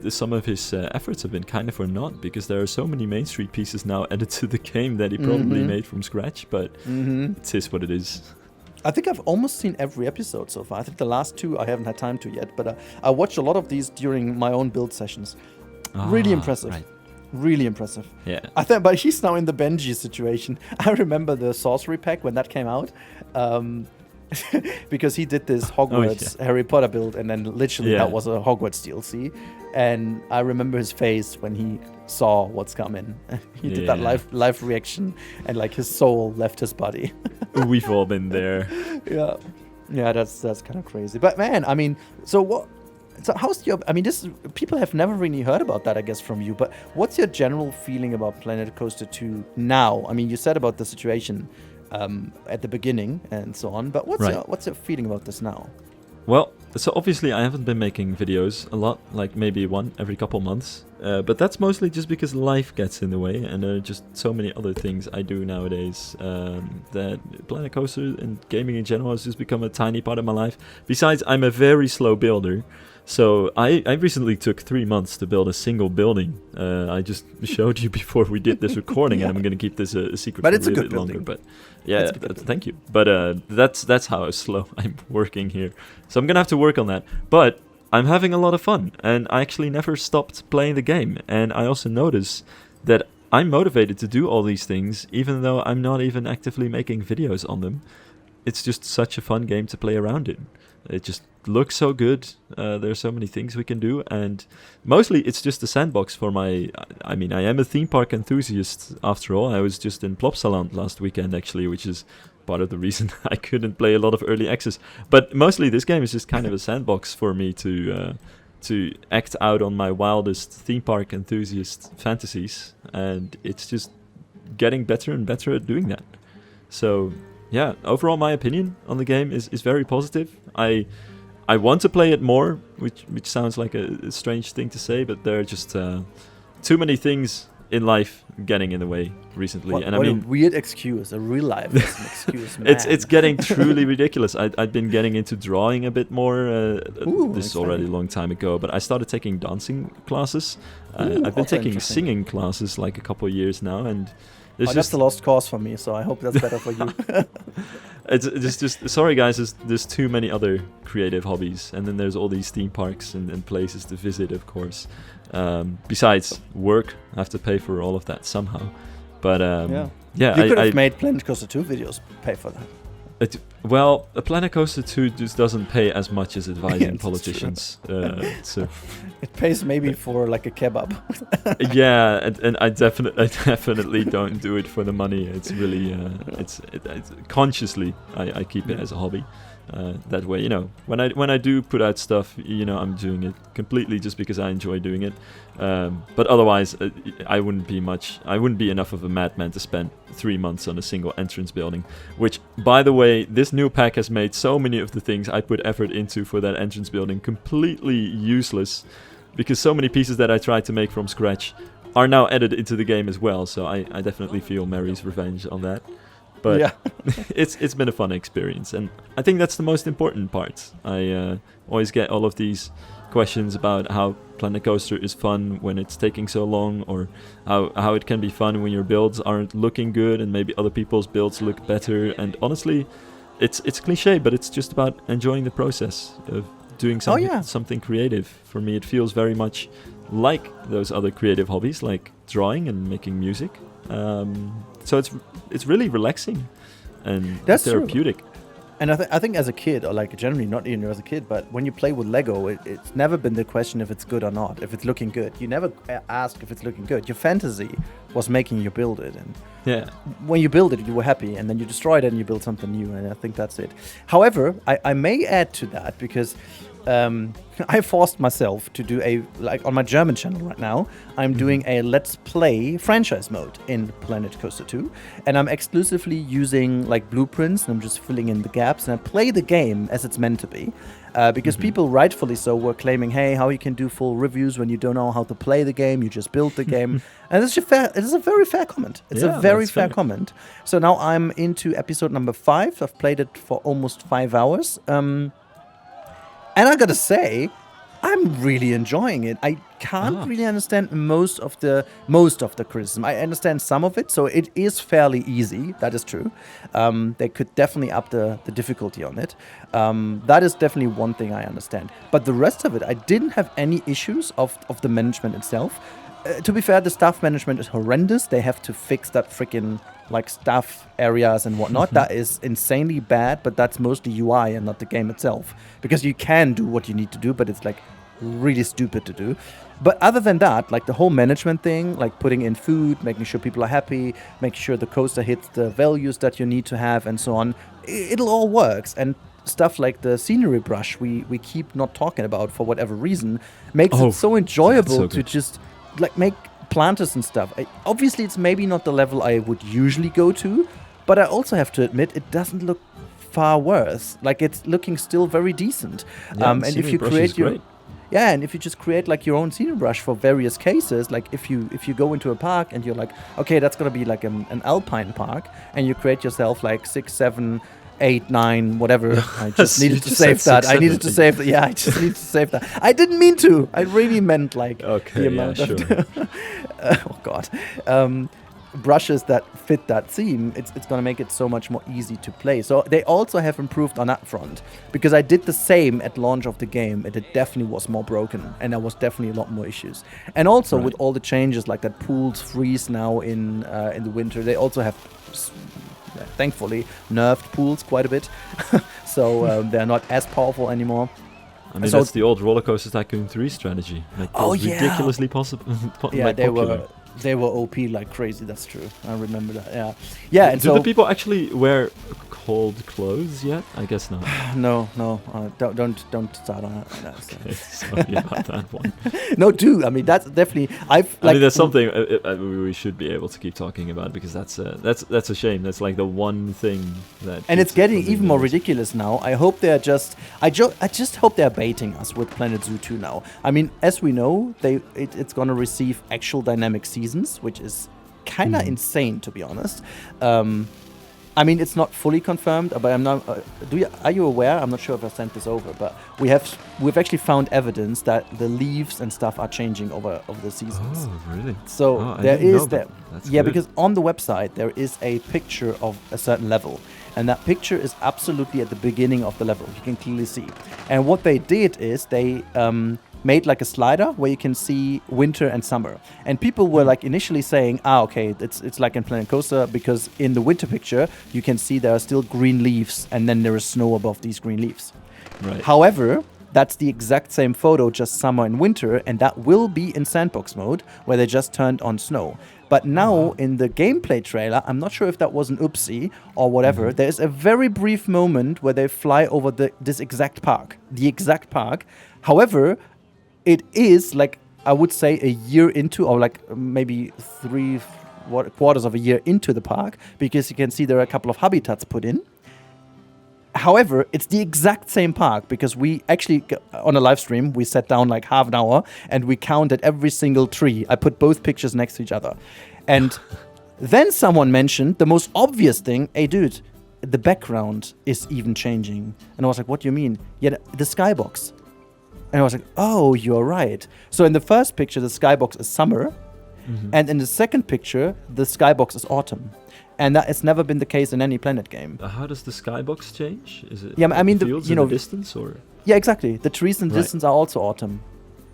some of his efforts have been kind of for naught, because there are so many Main Street pieces now added to the game that he probably made from scratch. But it is what it is. I think I've almost seen every episode so far. I think the last 2 I haven't had time to yet, but I watched a lot of these during my own build sessions. Really impressive. Right. Really impressive. Yeah. I think, but he's now in the Benji situation. I remember the Sorcery Pack when that came out, because he did this Hogwarts Harry Potter build, and then literally that was a Hogwarts DLC. And I remember his face when he saw what's coming. He did that live reaction, and like his soul left his body. We've all been there. Yeah, that's kind of crazy. But man, I mean, so how's your? I mean, people have never really heard about that, I guess, from you. But what's your general feeling about Planet Coaster 2 now? I mean, you said about the situation at the beginning and so on. But what's your feeling about this now? Well, so obviously I haven't been making videos a lot, like maybe one every couple months. But that's mostly just because life gets in the way, and there are just so many other things I do nowadays that Planet Coaster and gaming in general has just become a tiny part of my life. Besides, I'm a very slow builder. So I recently took 3 months to build a single building. I just showed you before we did this recording, and I'm going to keep this a secret but for it's a little bit bit longer. building. But thank you. But that's how slow I'm working here. So I'm going to have to work on that. But I'm having a lot of fun, and I actually never stopped playing the game. And I also notice that I'm motivated to do all these things, even though I'm not even actively making videos on them. It's just such a fun game to play around in. It just looks so good. There are so many things we can do, and mostly it's just a sandbox for my... I mean, I am a theme park enthusiast after all. I was just in Plopsaland last weekend, actually, which is part of the reason I couldn't play a lot of early access. But mostly this game is just kind of a sandbox for me to act out on my wildest theme park enthusiast fantasies, and it's just getting better and better at doing that. So... yeah, overall my opinion on the game is very positive. I want to play it more, which sounds like a strange thing to say, but there are just too many things in life getting in the way recently. What I mean, a weird excuse, a real life excuse, man. It's getting truly ridiculous. I've been getting into drawing a bit more. This is already a long time ago, but I started taking dancing classes. I've been taking singing classes like a couple of years now, and that's a lost cause for me, so I hope that's better for you. It's just sorry guys, there's too many other creative hobbies, and then there's all these theme parks and places to visit, of course. Besides work, I have to pay for all of that somehow. But you could have made Planet Coaster 2 videos pay for that. Well, a Planet Coaster 2 just doesn't pay as much as advising politicians. So it pays maybe for like a kebab. Yeah, and I definitely don't do it for the money. It's really it's consciously I keep it as a hobby. That way, you know, when I do put out stuff, you know, I'm doing it completely just because I enjoy doing it. But otherwise, I wouldn't be enough of a madman to spend 3 months on a single entrance building. Which, by the way, this new pack has made so many of the things I put effort into for that entrance building completely useless, because so many pieces that I tried to make from scratch are now added into the game as well. So I definitely feel Mary's revenge on that. But yeah. it's been a fun experience, and I think that's the most important part. I always get all of these questions about how Planet Coaster is fun when it's taking so long, or how it can be fun when your builds aren't looking good and maybe other people's builds look better. And honestly, it's cliche, but it's just about enjoying the process of doing something creative. For me, it feels very much like those other creative hobbies, like drawing and making music. So it's really relaxing and that's therapeutic. True. And I think as a kid, or like generally not even as a kid, but when you play with Lego, it's never been the question if it's good or not, if it's looking good. You never ask if it's looking good. Your fantasy was making you build it, and when you build it, you were happy, and then you destroyed it and you build something new, and I think that's it. However, I may add to that because I forced myself to do on my German channel right now, I'm doing a Let's Play franchise mode in Planet Coaster 2, and I'm exclusively using like blueprints, and I'm just filling in the gaps, and I play the game as it's meant to be, because people rightfully so were claiming, hey, how you can do full reviews when you don't know how to play the game, you just build the game, and it's a very fair comment. It's a very fair comment. So now I'm into episode number 5. I've played it for almost 5 hours. And I gotta say, I'm really enjoying it. I can't really understand most of the criticism. I understand some of it, so it is fairly easy. That is true. They could definitely up the difficulty on it. That is definitely one thing I understand. But the rest of it, I didn't have any issues of the management itself. To be fair, the staff management is horrendous. They have to fix that freaking like staff areas and whatnot. That is insanely bad, but that's mostly UI and not the game itself. Because you can do what you need to do, but it's like really stupid to do. But other than that, like the whole management thing, like putting in food, making sure people are happy, making sure the coaster hits the values that you need to have and so on, it'll all works. And stuff like the scenery brush we keep not talking about for whatever reason makes it so enjoyable to just like make planters and stuff. Obviously, it's maybe not the level I would usually go to, but I also have to admit it doesn't look far worse. Like it's looking still very decent. And if you create and if you just create like your own scenery brush for various cases, like if you go into a park and you're like, okay, that's gonna be like an alpine park, and you create yourself like 6, 7, 8, 9, whatever. I just needed to save that. I needed to save that. Yeah, I just needed to save that. I didn't mean to. I really meant like the amount of oh god, brushes that fit that theme. It's going to make it so much more easy to play. So they also have improved on that front, because I did the same at launch of the game, and it definitely was more broken, and there was definitely a lot more issues. And also with all the changes, like that pools freeze now in the winter. They also have thankfully nerfed pools quite a bit, so they're not as powerful anymore. I mean, that's the old Roller Coaster Tycoon 3 strategy. Like, ridiculously possible. They were OP like crazy. That's true. I remember that. Yeah. And do the people actually wear cold clothes yet? I guess not. No. Don't start on that. Okay, sorry about that one. No, do. I mean, that's definitely. I mean, that's something we should be able to keep talking about, because that's a shame. That's like the one thing that. And it's getting even more ridiculous now. I hope they're just. I just hope they're baiting us with Planet Zoo 2 now. I mean, as we know, it's gonna receive actual dynamic seasons, which is kind of insane, to be honest. I mean, it's not fully confirmed, but I'm not. Are you aware? I'm not sure if I sent this over, but we've actually found evidence that the leaves and stuff are changing over the seasons. Oh, really? So there is that. Yeah, good. Because on the website there is a picture of a certain level, and that picture is absolutely at the beginning of the level. You can clearly see. And what they did is they made like a slider where you can see winter and summer. And people were like initially saying, okay, it's like in Planet Coaster, because in the winter picture, you can see there are still green leaves, and then there is snow above these green leaves. Right. However, that's the exact same photo, just summer and winter, and that will be in Sandbox mode, where they just turned on snow. But now, in the gameplay trailer, I'm not sure if that was an oopsie or whatever, there's a very brief moment where they fly over this exact park. The exact park. However, it is like, I would say, a year into, or like maybe 3 quarters of a year into the park, because you can see there are a couple of habitats put in. However, it's the exact same park, because we actually, on a live stream, we sat down like half an hour and we counted every single tree. I put both pictures next to each other. And then someone mentioned the most obvious thing, hey dude, the background is even changing. And I was like, what do you mean? Yeah, the skybox. And I was like, oh, you're right. So in the first picture, the skybox is summer. And in the second picture, the skybox is autumn. And that has never been the case in any Planet game. How does the skybox change? Is it I mean, the fields in the distance, or? Yeah, exactly. The trees in the distance are also autumn.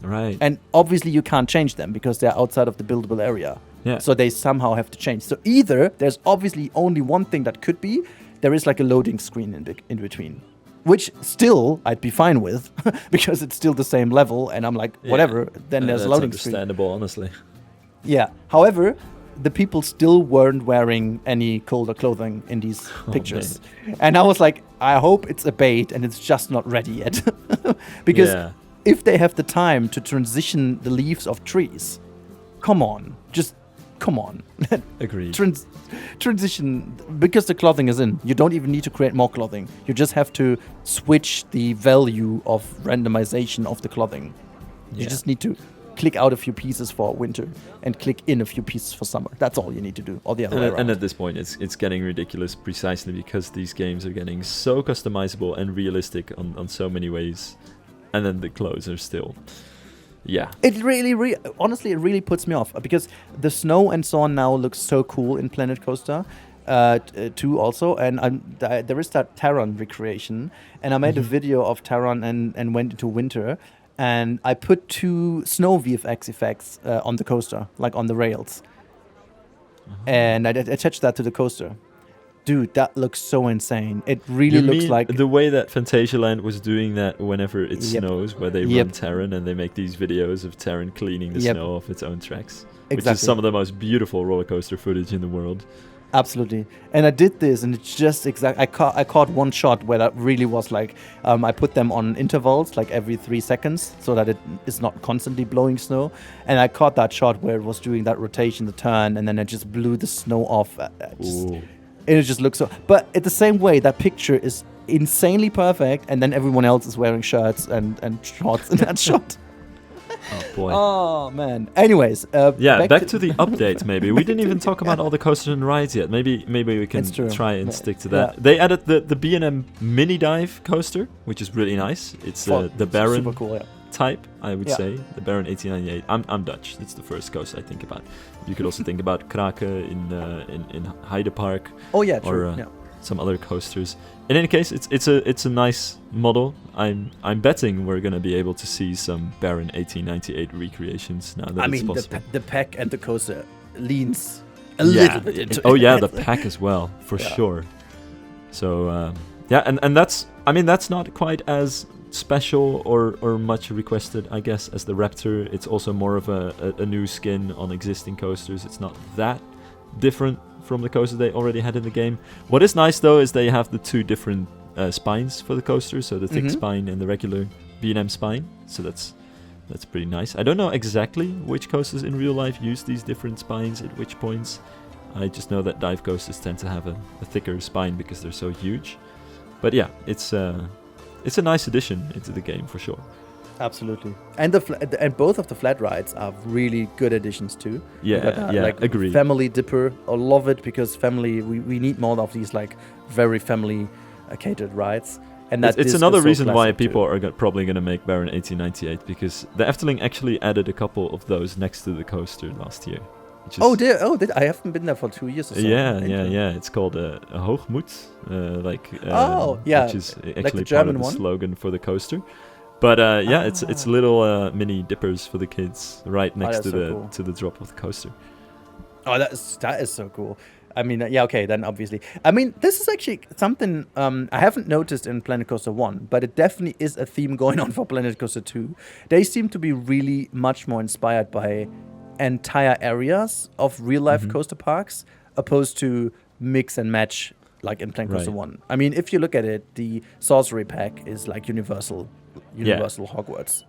Right. And obviously you can't change them because they're outside of the buildable area. Yeah. So they somehow have to change. So either there's obviously only one thing that could be, there is like a loading screen in between, which still I'd be fine with because it's still the same level, and I'm like, whatever. Then there's a loading screen. Understandable, honestly. Yeah. However, the people still weren't wearing any colder clothing in these pictures, and I was like, I hope it's a bait and it's just not ready yet, because if they have the time to transition the leaves of trees, come on. Agreed. Transition, because the clothing is in. You don't even need to create more clothing. You just have to switch the value of randomization of the clothing. You just need to click out a few pieces for winter and click in a few pieces for summer. That's all you need to do. All the other way around. And at this point, it's getting ridiculous precisely because these games are getting so customizable and realistic on so many ways. And then the clothes are still... Yeah. It really, honestly, it really puts me off because the snow and so on now looks so cool in Planet Coaster 2 also. And there is that Terran recreation. And I made a video of Terran and went into winter. And I put 2 snow VFX effects on the coaster, like on the rails. And I attached that to the coaster. Dude, that looks so insane. It really looks like... the way that Phantasialand was doing that whenever it snows, where they run Terran and they make these videos of Terran cleaning the snow off its own tracks. Which is some of the most beautiful roller coaster footage in the world. Absolutely. And I did this, and it's just I caught one shot where that really was like, I put them on intervals, like every 3 seconds, so that it is not constantly blowing snow. And I caught that shot where it was doing that rotation, the turn, and then it just blew the snow off. And it just looks so... But at the same way, that picture is insanely perfect, and then everyone else is wearing shirts and shorts in that shot. Oh, boy. Oh, man. Anyways. Back to the update, maybe. We didn't even talk about all the coasters and rides yet. Maybe we can try and stick to that. They added the B&M Mini Dive coaster, which is really nice. It's the Baron super cool, type, I would say. The Baron 1898. I'm Dutch. It's the first coaster I think about. You could also think about Kraken in Heide Park. Oh, yeah, true. Or some other coasters. In any case, it's a nice model. I'm betting we're gonna be able to see some Baron 1898 recreations now that it's possible. The pack and the coaster leans a little bit into it. Oh yeah, the pack as well, for sure. So and that's not quite as special or much requested, I guess, as the Raptor. It's also more of a new skin on existing coasters. It's not that different from the coaster they already had in the game. What is nice though is they have the 2 different spines for the coaster, so the thick spine and the regular B&M spine. So that's pretty nice. I don't know exactly which coasters in real life use these different spines at which points. I just know that dive coasters tend to have a thicker spine because they're so huge. But yeah, it's a nice addition into the game for sure. Absolutely, and and both of the flat rides are really good additions too. Agree. Family Dipper, I love it because family. We need more of these like very family catered rides, and it's another reason why people are probably going to make Baron 1898 because the Efteling actually added a couple of those next to the coaster last year. I haven't been there for 2 years or so. Yeah. It's called a Hoogmoed, which is actually like the part German of the one? slogan for the coaster. But it's little mini dippers for the kids right next to the drop of the coaster. Oh, that is so cool. I mean, then obviously. I mean, this is actually something I haven't noticed in Planet Coaster 1, but it definitely is a theme going on for Planet Coaster 2. They seem to be really much more inspired by entire areas of real-life coaster parks opposed to mix and match like in Planet Coaster 1. I mean, if you look at it, the Sorcery Pack is like Universal Hogwarts,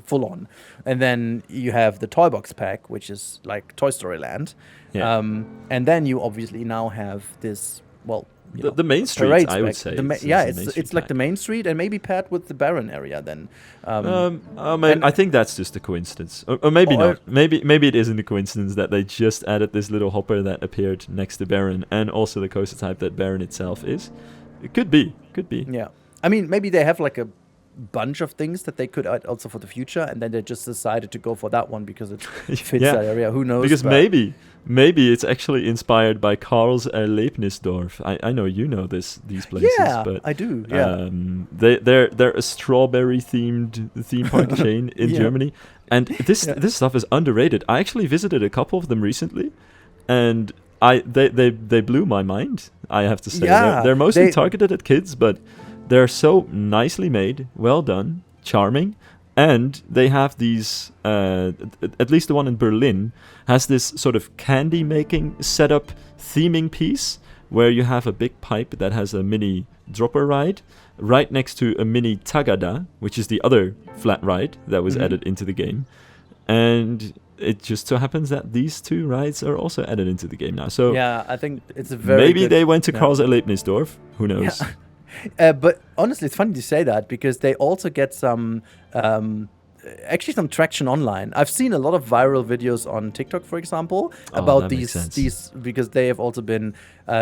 full on. And then you have the Toy Box Pack, which is like Toy Story Land. Yeah. And then you obviously now have this, the main street, I would say. It's like the main street and maybe paired with the Baron area then. I think that's just a coincidence. Or maybe not. Maybe it isn't a coincidence that they just added this little hopper that appeared next to Baron and also the coaster type that Baron itself is. It could be. Yeah. I mean, maybe they have like a bunch of things that they could add also for the future, and then they just decided to go for that one because it fits that area. Who knows? Because maybe it's actually inspired by Karls Erlebnisdorf. I know you know these places. Yeah, but I do. Yeah, they're a strawberry themed theme park chain in Germany, and this stuff is underrated. I actually visited a couple of them recently, and they blew my mind. I have to say, Yeah, they're mostly they- targeted at kids, but they're so nicely made, well done, charming, and they have these. At least the one in Berlin has this sort of candy making setup theming piece where you have a big pipe that has a mini dropper ride right next to a mini tagada, which is the other flat ride that was added into the game, and it just so happens that these two rides are also added into the game now. So yeah, I think it's a very maybe good, they went to yeah. Karls Erlebnisdorf. Who knows? But honestly, it's funny to say that because they also get some, actually some traction online. I've seen a lot of viral videos on TikTok, for example, about that makes sense. these because they have also been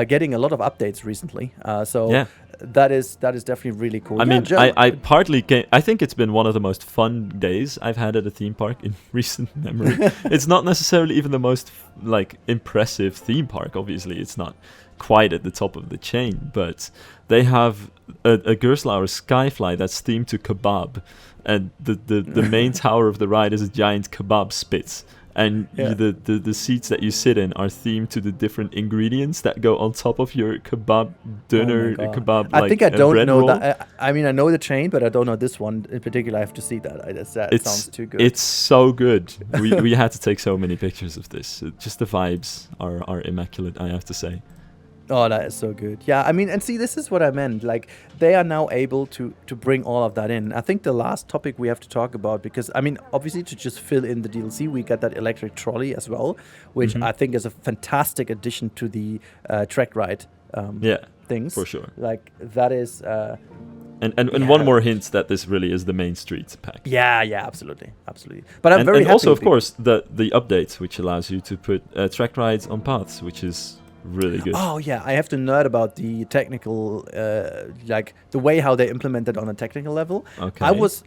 getting a lot of updates recently. So Yeah. that is definitely really cool. I Yeah, mean, Joe, I partly came. I think it's been one of the most fun days I've had at a theme park in recent memory. It's not necessarily even the most like impressive theme park. Obviously, it's not quite at the top of the chain, but they have a Gerstlauer Skyfly that's themed to kebab, and the main tower of the ride is a giant kebab spit. And Yeah. the seats that you sit in are themed to the different ingredients that go on top of your kebab dinner, Oh my God. kebab. I like, think I don't bread know roll. that. I mean, I know the chain, but I don't know this one in particular. I have to see that. That sounds too good. It's so good. we had to take so many pictures of this. Just the vibes are immaculate, I have to say. Oh, that is so good. Yeah, I mean, and see, this is what I meant. Like, they are now able to bring all of that in. I think the last topic we have to talk about, because, I mean, obviously to just fill in the DLC, we got that electric trolley as well, which I think is a fantastic addition to the track ride things. For sure. Like, that is... And Yeah. one more hint that this really is the main street pack. yeah, absolutely. But I'm very and happy also, of with course, the update, which allows you to put track rides on paths, which is really good. Oh yeah, I have to nerd about the technical, like the way how they implemented on a technical level. Okay.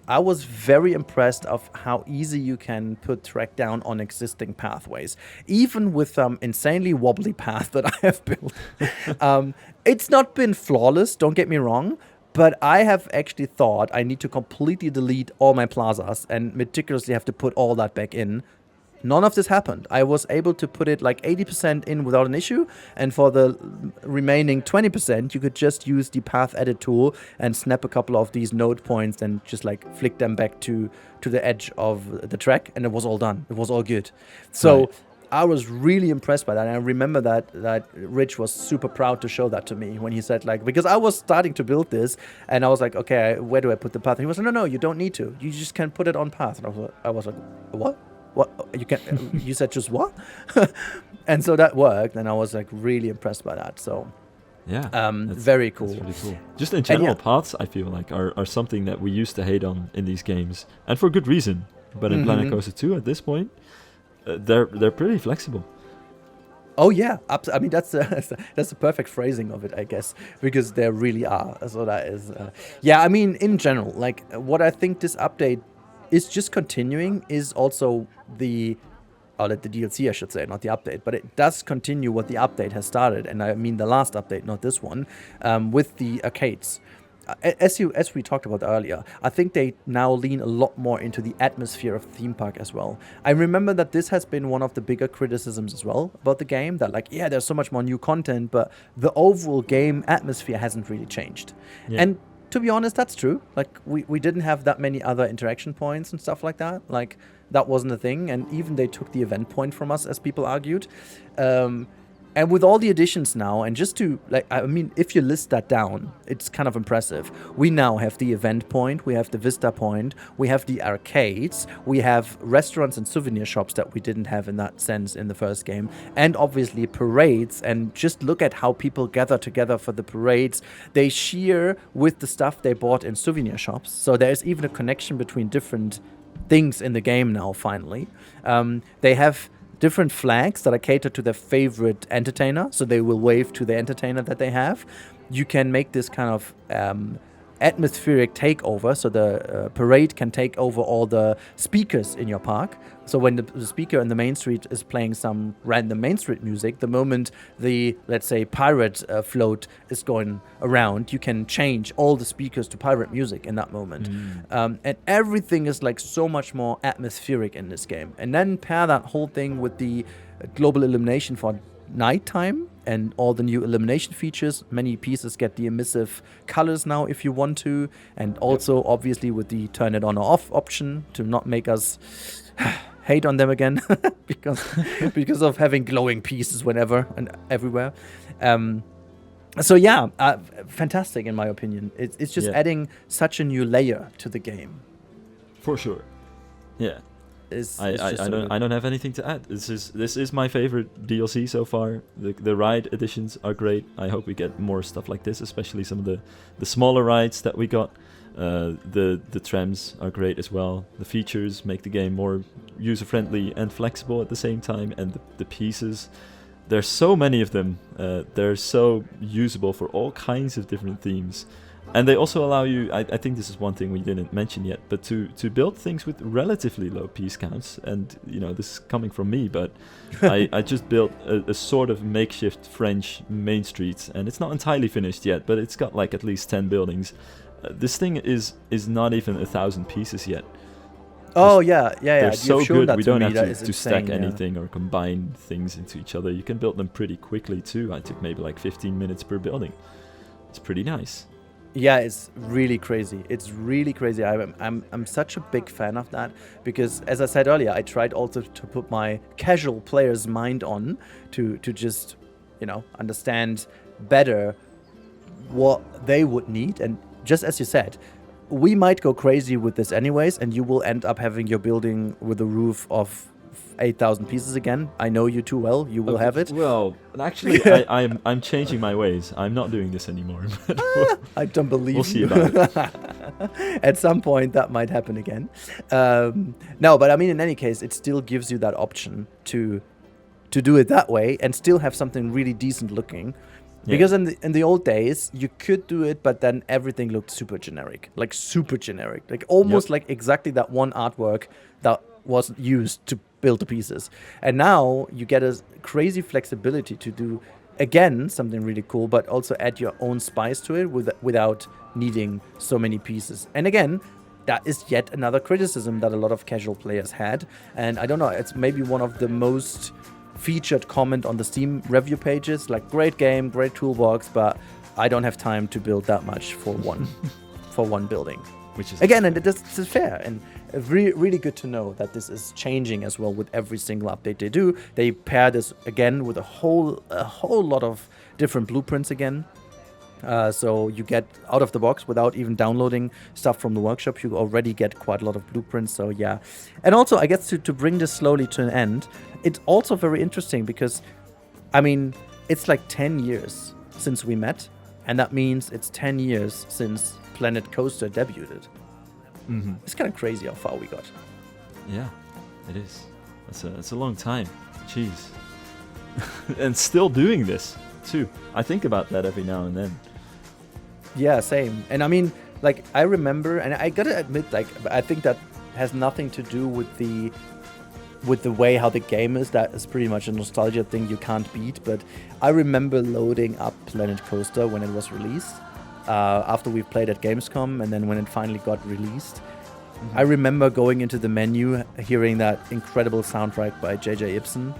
I was very impressed of how easy you can put track down on existing pathways, even with some insanely wobbly path that I have built. It's not been flawless. Don't get me wrong. But I have actually thought I need to completely delete all my plazas and meticulously have to put all that back in. None of this happened. I was able to put it like 80% in without an issue, and for the remaining 20%, you could just use the path edit tool and snap a couple of these node points and just like flick them back to the edge of the track, and it was all done. It was all good. So Right. I was really impressed by that, and I remember that Rich was super proud to show that to me when he said, like, because I was starting to build this, and I was like, okay, where do I put the path? And he was like, no, you don't need to. You just can put it on path. And I was like, what? What? You can? You said just what? And so that worked, and I was like really impressed by that. So Yeah. very cool. That's really cool. Just in general, yeah. paths, I feel like, are something that we used to hate on in these games, and for good reason. But in Planet Coaster 2, at this point, they're pretty flexible. Oh yeah, I mean that's the perfect phrasing of it, I guess, because they really are. So that is, yeah. I mean, in general, like what I think this update is just continuing is also the DLC, I should say, not the update, but it does continue what the update has started, and I mean the last update, not this one, with the arcades. As we talked about earlier, I think they now lean a lot more into the atmosphere of theme park as well. I remember that this has been one of the bigger criticisms as well about the game, that like, yeah, there's so much more new content, but the overall game atmosphere hasn't really changed. Yeah. And to be honest, that's true. Like, we didn't have that many other interaction points and stuff like that. Like, that wasn't a thing, and even they took the event point from us, as people argued. And with all the additions now, and just to, like, I mean, if you list that down, it's kind of impressive. We now have the event point, we have the Vista point, we have the arcades, we have restaurants and souvenir shops that we didn't have in that sense in the first game, and obviously parades, and just look at how people gather together for the parades. They share with the stuff they bought in souvenir shops, so there's even a connection between different things in the game now, finally. They have different flags that are catered to their favorite entertainer, so they will wave to the entertainer that they have. You can make this kind of atmospheric takeover, so the parade can take over all the speakers in your park. So when the speaker in the main street is playing some random main street music, the moment the, let's say, pirate float is going around, you can change all the speakers to pirate music in that moment. And everything is like so much more atmospheric in this game. And then pair that whole thing with the global illumination for nighttime and all the new illumination features. Many pieces get the emissive colors now if you want to, and also obviously with the turn it on or off option to not make us hate on them again because of having glowing pieces whenever and everywhere. So yeah, fantastic in my opinion. It's just adding such a new layer to the game. For sure. Yeah. I don't have anything to add. This is my favorite DLC so far. The ride editions are great. I hope we get more stuff like this, especially some of the smaller rides that we got. The trams are great as well. The features make the game more user friendly and flexible at the same time, and the pieces, there's so many of them. They're so usable for all kinds of different themes. And they also allow you, I think this is one thing we didn't mention yet, but to build things with relatively low piece counts. And, this is coming from me, but I just built a sort of makeshift French main street, and it's not entirely finished yet, but it's got like at least 10 buildings. This thing is not even 1,000 pieces yet. Oh, yeah. They're so good, we don't have to insane, stack anything or combine things into each other. You can build them pretty quickly too. I took maybe like 15 minutes per building. It's pretty nice. Yeah, it's really crazy. It's really crazy. I'm such a big fan of that because, as I said earlier, I tried also to put my casual player's mind on to just, understand better what they would need. And just as you said, we might go crazy with this anyways, and you will end up having your building with a roof of 8,000 pieces again. I know you too well. You will have it. Well, actually, I'm changing my ways. I'm not doing this anymore. I don't believe we'll see about it. At some point, that might happen again. No, but I mean, in any case, it still gives you that option to do it that way and still have something really decent looking. Yeah. Because in the old days, you could do it, but then everything looked super generic, like almost like exactly that one artwork that was used to build the pieces. And now you get a crazy flexibility to do, again, something really cool, but also add your own spice to it without needing so many pieces. And again, that is yet another criticism that a lot of casual players had. And I don't know, it's maybe one of the most featured comment on the Steam review pages, like, great game, great toolbox, but I don't have time to build that much for one building. Which is again, and this is fair, and really good to know that this is changing as well with every single update they do. They pair this again with a whole lot of different blueprints again. So you get out of the box without even downloading stuff from the workshop. You already get quite a lot of blueprints. So yeah, and also I guess to bring this slowly to an end, it's also very interesting because, I mean, it's like 10 years since we met, and that means it's 10 years since Planet Coaster debuted. Mm-hmm. It's kind of crazy how far we got. Yeah, it is. It's a long time. Jeez. And still doing this too. I think about that every now and then. Yeah, same. And I mean, like, I remember, and I gotta admit, like, I think that has nothing to do with the way how the game is. That is pretty much a nostalgia thing you can't beat. But I remember loading up Planet Coaster when it was released. After we played at Gamescom, and then when it finally got released, I remember going into the menu, hearing that incredible soundtrack by J.J. Ibsen,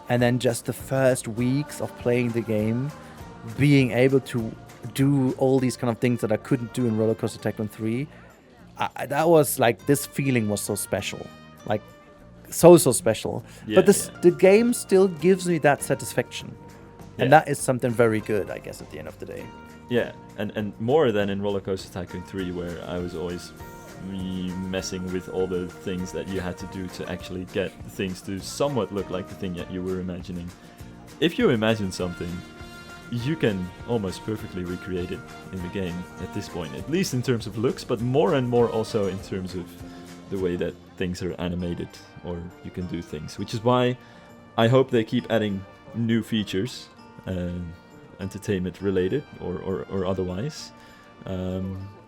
and then just the first weeks of playing the game, being able to do all these kind of things that I couldn't do in Roller Coaster Tycoon 3. That was like, this feeling was so special, like so special. Yeah, but the game still gives me that satisfaction, and that is something very good, I guess, at the end of the day. Yeah, and more than in Roller Coaster Tycoon 3, where I was always messing with all the things that you had to do to actually get things to somewhat look like the thing that you were imagining. If you imagine something, you can almost perfectly recreate it in the game at this point, at least in terms of looks, but more and more also in terms of the way that things are animated, or you can do things, which is why I hope they keep adding new features, entertainment related or otherwise,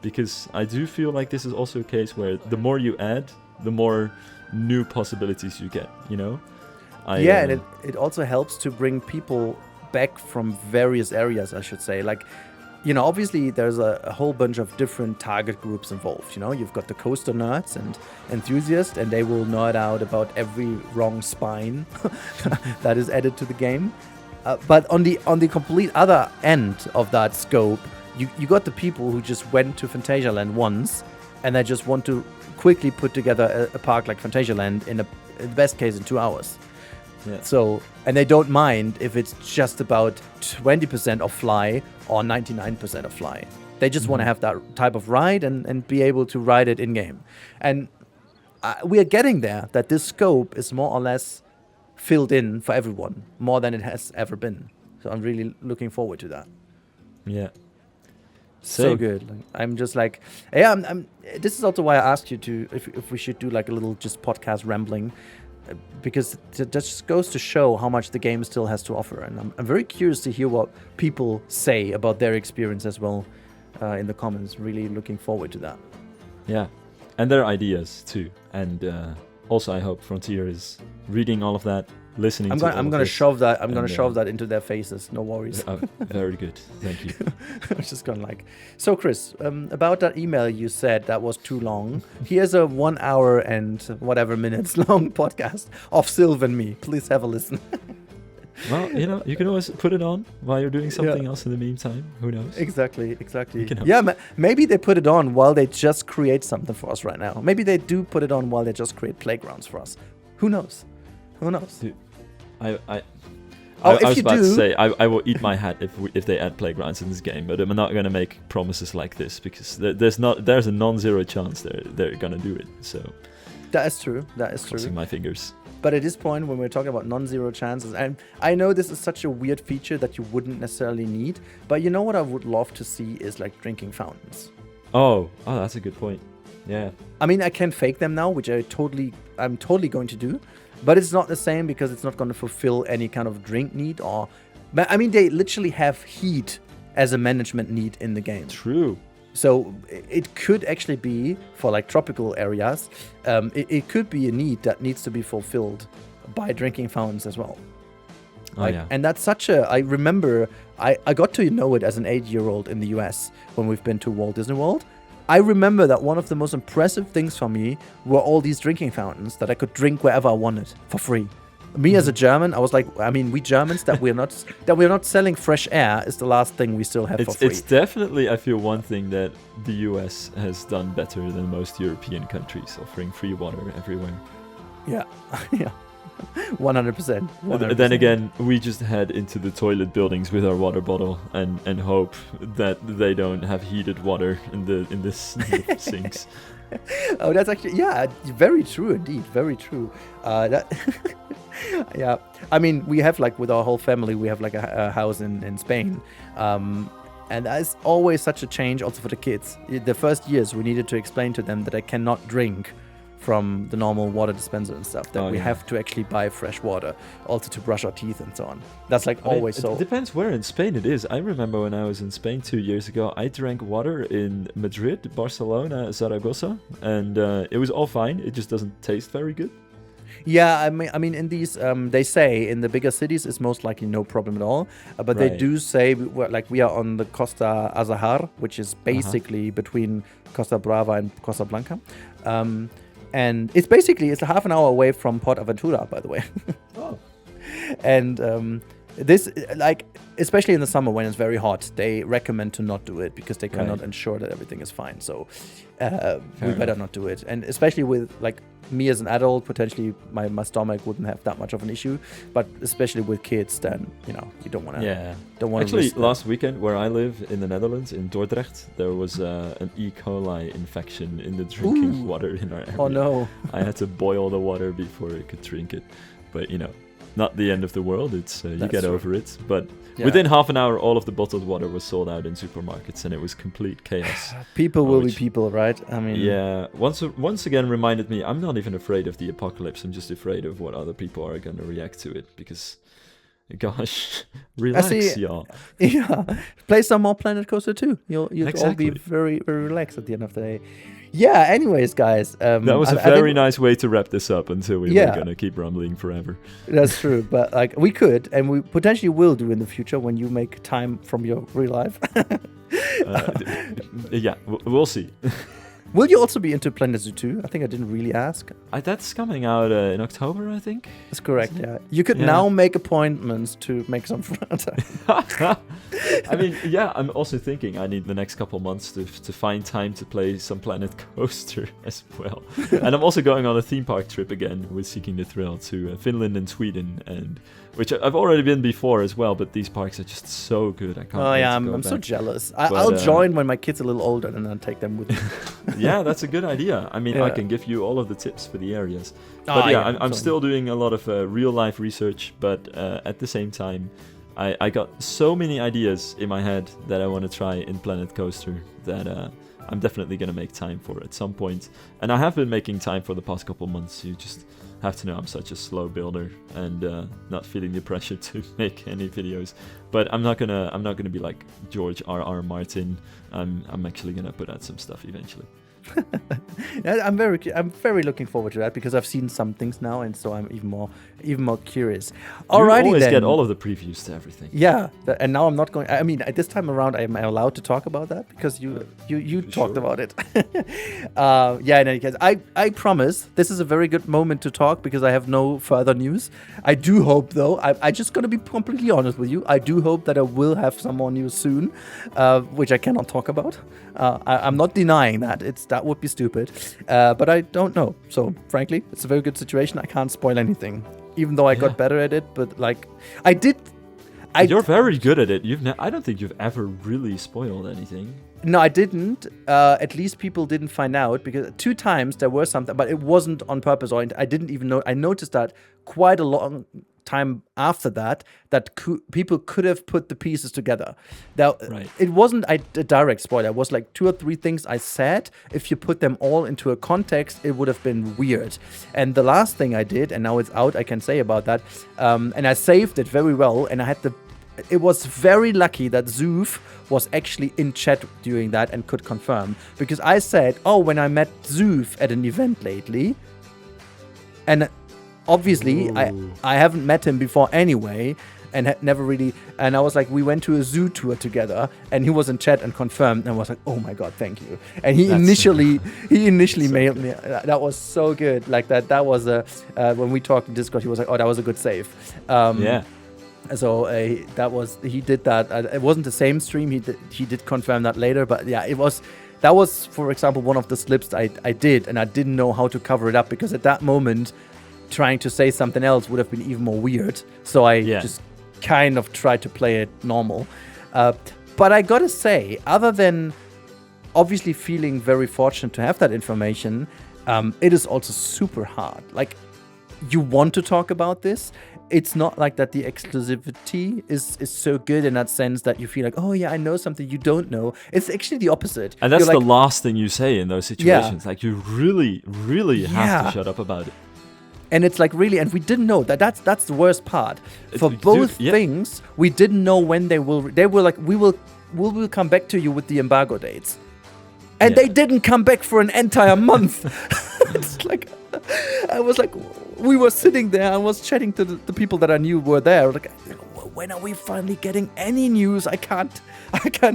because I do feel like this is also a case where the more you add, the more new possibilities you get, and it also helps to bring people back from various areas, I should say. Like, obviously there's a whole bunch of different target groups involved. You've got the coaster nerds and enthusiasts, and they will nerd out about every wrong spine that is added to the game. But on the complete other end of that scope, you got the people who just went to Phantasialand once, and they just want to quickly put together a park like Phantasialand in the best case in 2 hours. Yeah. So, and they don't mind if it's just about 20% of fly or 99% of fly. They just want to have that type of ride and be able to ride it in game. And we are getting there, that this scope is more or less filled in for everyone, more than it has ever been. So I'm really looking forward to that. Yeah. So good. Like, I'm just like, yeah. This is also why I asked you to if we should do like a little just podcast rambling, because that just goes to show how much the game still has to offer, and I'm very curious to hear what people say about their experience as well in the comments. Really looking forward to that. Yeah, and their ideas too, and also I hope Frontier is reading all of that, listening. I'm gonna shove that. I'm gonna shove that into their faces. No worries. Very good. Thank you. I was just gonna like. So Chris, about that email you said that was too long. Here's a 1 hour and whatever minutes long podcast of Sylv and me. Please have a listen. Well, you can always put it on while you're doing something else in the meantime. Who knows? Exactly. Yeah, maybe they put it on while they just create something for us right now. Maybe they do put it on while they just create playgrounds for us. Who knows? Dude, I was about to say I will eat my hat if they add playgrounds in this game, but I'm not going to make promises like this because there's a non-zero chance they're going to do it. So that is true. Crossing my fingers. But at this point, when we're talking about non-zero chances, and I know this is such a weird feature that you wouldn't necessarily need, but you know what I would love to see is like drinking fountains. Oh, that's a good point. Yeah. I mean, I can fake them now, which I'm totally going to do, but it's not the same because it's not going to fulfill any kind of drink need but I mean, they literally have heat as a management need in the game. True. So it could actually be for like tropical areas. It could be a need that needs to be fulfilled by drinking fountains as well. Yeah. And that's I remember I got to know it as an 8-year-old in the US when we've been to Walt Disney World. I remember that one of the most impressive things for me were all these drinking fountains that I could drink wherever I wanted for free. Me as a German, I was like, I mean, we Germans that we're not selling fresh air is the last thing we still have for free. It's definitely, I feel, one thing that the US has done better than most European countries, offering free water everywhere. Yeah, yeah. 100%. Then again, we just head into the toilet buildings with our water bottle and hope that they don't have heated water in the sinks. Oh, that's actually, yeah, very true indeed. Very true. Yeah. I mean, we have like with our whole family, we have like a house in Spain. And that's always such a change also for the kids. The first years we needed to explain to them that I cannot drink from the normal water dispenser and stuff, that we have to actually buy fresh water also to brush our teeth and so on. That's like always so. It depends where in Spain it is. I remember when I was in Spain 2 years ago, I drank water in Madrid, Barcelona, Zaragoza, and it was all fine. It just doesn't taste very good. Yeah, I mean, in these, they say in the bigger cities it's most likely no problem at all. But they do say, we are on the Costa Azahar, which is basically between Costa Brava and Costa Blanca. And it's a half an hour away from Port Aventura, by the way. Oh. And this, like, especially in the summer when it's very hot, they recommend to not do it because they cannot ensure that everything is fine. So we better not do it. And especially with, like, me as an adult, potentially my stomach wouldn't have that much of an issue. But especially with kids, then, you don't want to. Yeah. Don't want to. Actually, last weekend where I live in the Netherlands, in Dordrecht, there was an E. coli infection in the drinking water in our area. Oh no! I had to boil the water before I could drink it, but not the end of the world. It's you get over it. But within half an hour, all of the bottled water was sold out in supermarkets, and it was complete chaos. People will be people, right? I mean, yeah. Once again, reminded me. I'm not even afraid of the apocalypse. I'm just afraid of what other people are going to react to it. Because, gosh, relax, y'all. Yeah, play some more Planet Coaster 2. You'll all be very, very relaxed at the end of the day. Yeah, anyways, guys. That was a very nice way to wrap this up until we were going to keep rumbling forever. That's true. But like we could, and we potentially will do in the future when you make time from your real life. Yeah, we'll see. Will you also be into Planet Zoo 2? I think I didn't really ask. That's coming out in October, I think. That's correct, yeah. You could now make appointments to make some time. I mean, yeah, I'm also thinking I need the next couple months to find time to play some Planet Coaster as well. And I'm also going on a theme park trip again with Seeking the Thrill to Finland and Sweden, and which I've already been before as well, but these parks are just so good. I can't wait to go I'm back. so jealous. I'll join when my kid's a little older and then take them with me. Yeah, that's a good idea. I mean, I can give you all of the tips for the areas. But I'm still doing a lot of real-life research, but at the same time, I got so many ideas in my head that I want to try in Planet Coaster that I'm definitely going to make time for at some point. And I have been making time for the past couple months. You just have to know I'm such a slow builder and not feeling the pressure to make any videos. But I'm not gonna be like George R.R. Martin. I'm actually gonna put out some stuff eventually. I'm very looking forward to that because I've seen some things now, and so I'm even more curious. Alrighty, you always then. get all of the previews to everything. Yeah, and now I'm not going. I mean, at this time around, am I allowed to talk about that because you talked about it? Yeah. In any case, I promise this is a very good moment to talk because I have no further news. I do hope, though. I just gonna be completely honest with you. I do hope that I will have some more news soon, which I cannot talk about. I'm not denying that. That would be stupid. But I don't know. So, frankly, it's a very good situation. I can't spoil anything. Even though I got better at it. But, like, I did... You're very good at it. I don't think you've ever really spoiled anything. No, I didn't. At least people didn't find out. Because 2 times there were something. But it wasn't on purpose. Or I didn't even know. I noticed that quite a long time after that people could have put the pieces together. Now, It wasn't a direct spoiler. It was like 2 or 3 things I said. If you put them all into a context, it would have been weird. And the last thing I did, and now it's out, I can say about that, and I saved it very well, and it was very lucky that Zoof was actually in chat during that and could confirm. Because I said, when I met Zoof at an event lately, and obviously, I haven't met him before anyway, and had never really. And I was like, we went to a zoo tour together, and he was in chat and confirmed, and I was like, oh my god, thank you. And he initially mailed me. That was so good. Like that was when we talked in Discord, he was like, oh, that was a good save. Yeah. So he did that. It wasn't the same stream. He did confirm that later, but yeah, it was. That was, for example, one of the slips I did, and I didn't know how to cover it up because at that moment, trying to say something else would have been even more weird. So I just kind of tried to play it normal. But I gotta say, other than obviously feeling very fortunate to have that information, it is also super hard. Like, you want to talk about this. It's not like that the exclusivity is so good in that sense that you feel like, oh yeah, I know something you don't know. It's actually the opposite. And that's the last thing you say in those situations. Like, you really, really have to shut up up it. And it's like, really, and we didn't know that's the worst part. For both things, we didn't know when they were like, we will come back to you with the embargo dates. And they didn't come back for an entire month. It's like, I was like, we were sitting there, I was chatting to the people that I knew were there. Like, when are we finally getting any news? I can't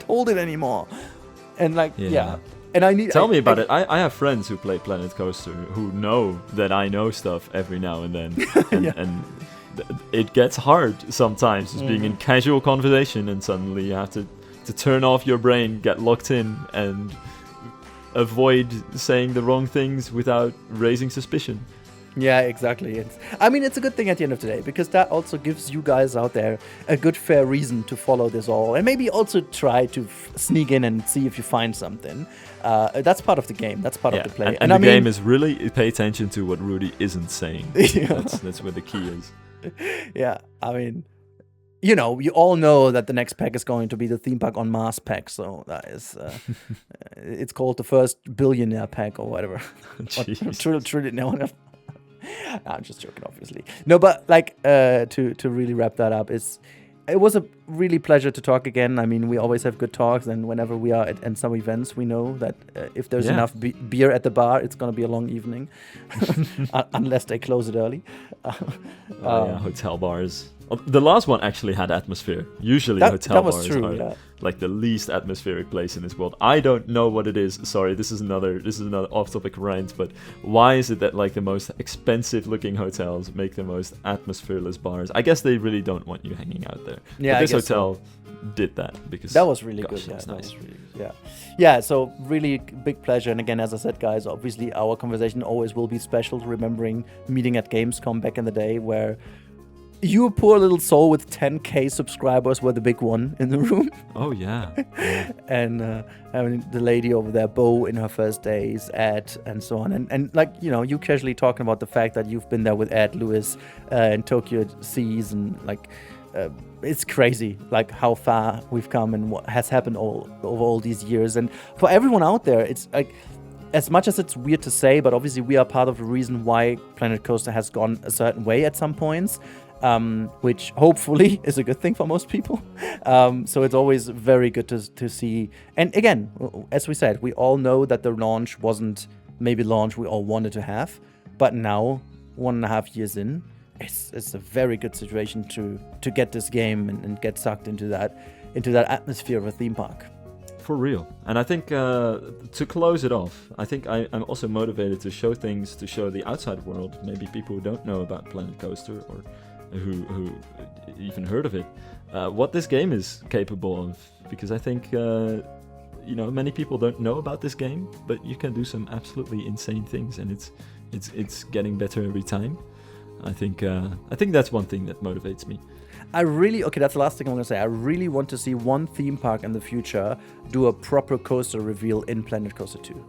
hold it anymore. And like, And I need. Tell me about it. I have friends who play Planet Coaster who know that I know stuff every now and then, and it gets hard sometimes. Just being in casual conversation, and suddenly you have to turn off your brain, get locked in, and avoid saying the wrong things without raising suspicion. Yeah, exactly. It's a good thing at the end of the day, because that also gives you guys out there a good, fair reason to follow this all, and maybe also try to sneak in and see if you find something. That's part of the game. That's part of the play. And the game is really pay attention to what Rudi isn't saying. That's where the key is. Yeah, I mean, you all know that the next pack is going to be the Theme Park on Mars pack. So that is, it's called the first billionaire pack or whatever. Trillionaire. I'm just joking, obviously. No, but like to really wrap that up, it was really pleasure to talk again. I mean, we always have good talks, and whenever we are at some events, we know that if there's enough beer at the bar, it's going to be a long evening, unless they close it early. Hotel bars. The last one actually had atmosphere. Usually hotel bars are like the least atmospheric place in this world. I don't know what it is. Sorry, this is another off-topic rant, but why is it that like the most expensive-looking hotels make the most atmosphereless bars? I guess they really don't want you hanging out there. Yeah, but this hotel did that because that was really good. That's nice. That was really good. Yeah. So really big pleasure. And again, as I said, guys, obviously our conversation always will be special, remembering meeting at Gamescom back in the day where you poor little soul with 10k subscribers were the big one in the room. Oh, yeah. And I mean, the lady over there, Bo, in her first days, Ed, and so on. And like, you know, you casually talking about the fact that you've been there with Ed, Lewis, in Tokyo Seas, and like, it's crazy, like how far we've come and what has happened over all these years. And for everyone out there, it's like, as much as it's weird to say, but obviously we are part of the reason why Planet Coaster has gone a certain way at some points. Which hopefully is a good thing for most people. So it's always very good to see. And again, as we said, we all know that the launch wasn't maybe launch we all wanted to have. But now, 1.5 years in, it's a very good situation to get this game and get sucked into that atmosphere of a theme park. For real. And I think to close it off, I think I'm also motivated to show things, to show the outside world, maybe people who don't know about Planet Coaster or who even heard of it, what this game is capable of, because I think many people don't know about this game, but you can do some absolutely insane things, and it's getting better every time. I think that's one thing that motivates me. That's the last thing I'm going to say. I really want to see one theme park in the future do a proper coaster reveal in Planet Coaster 2.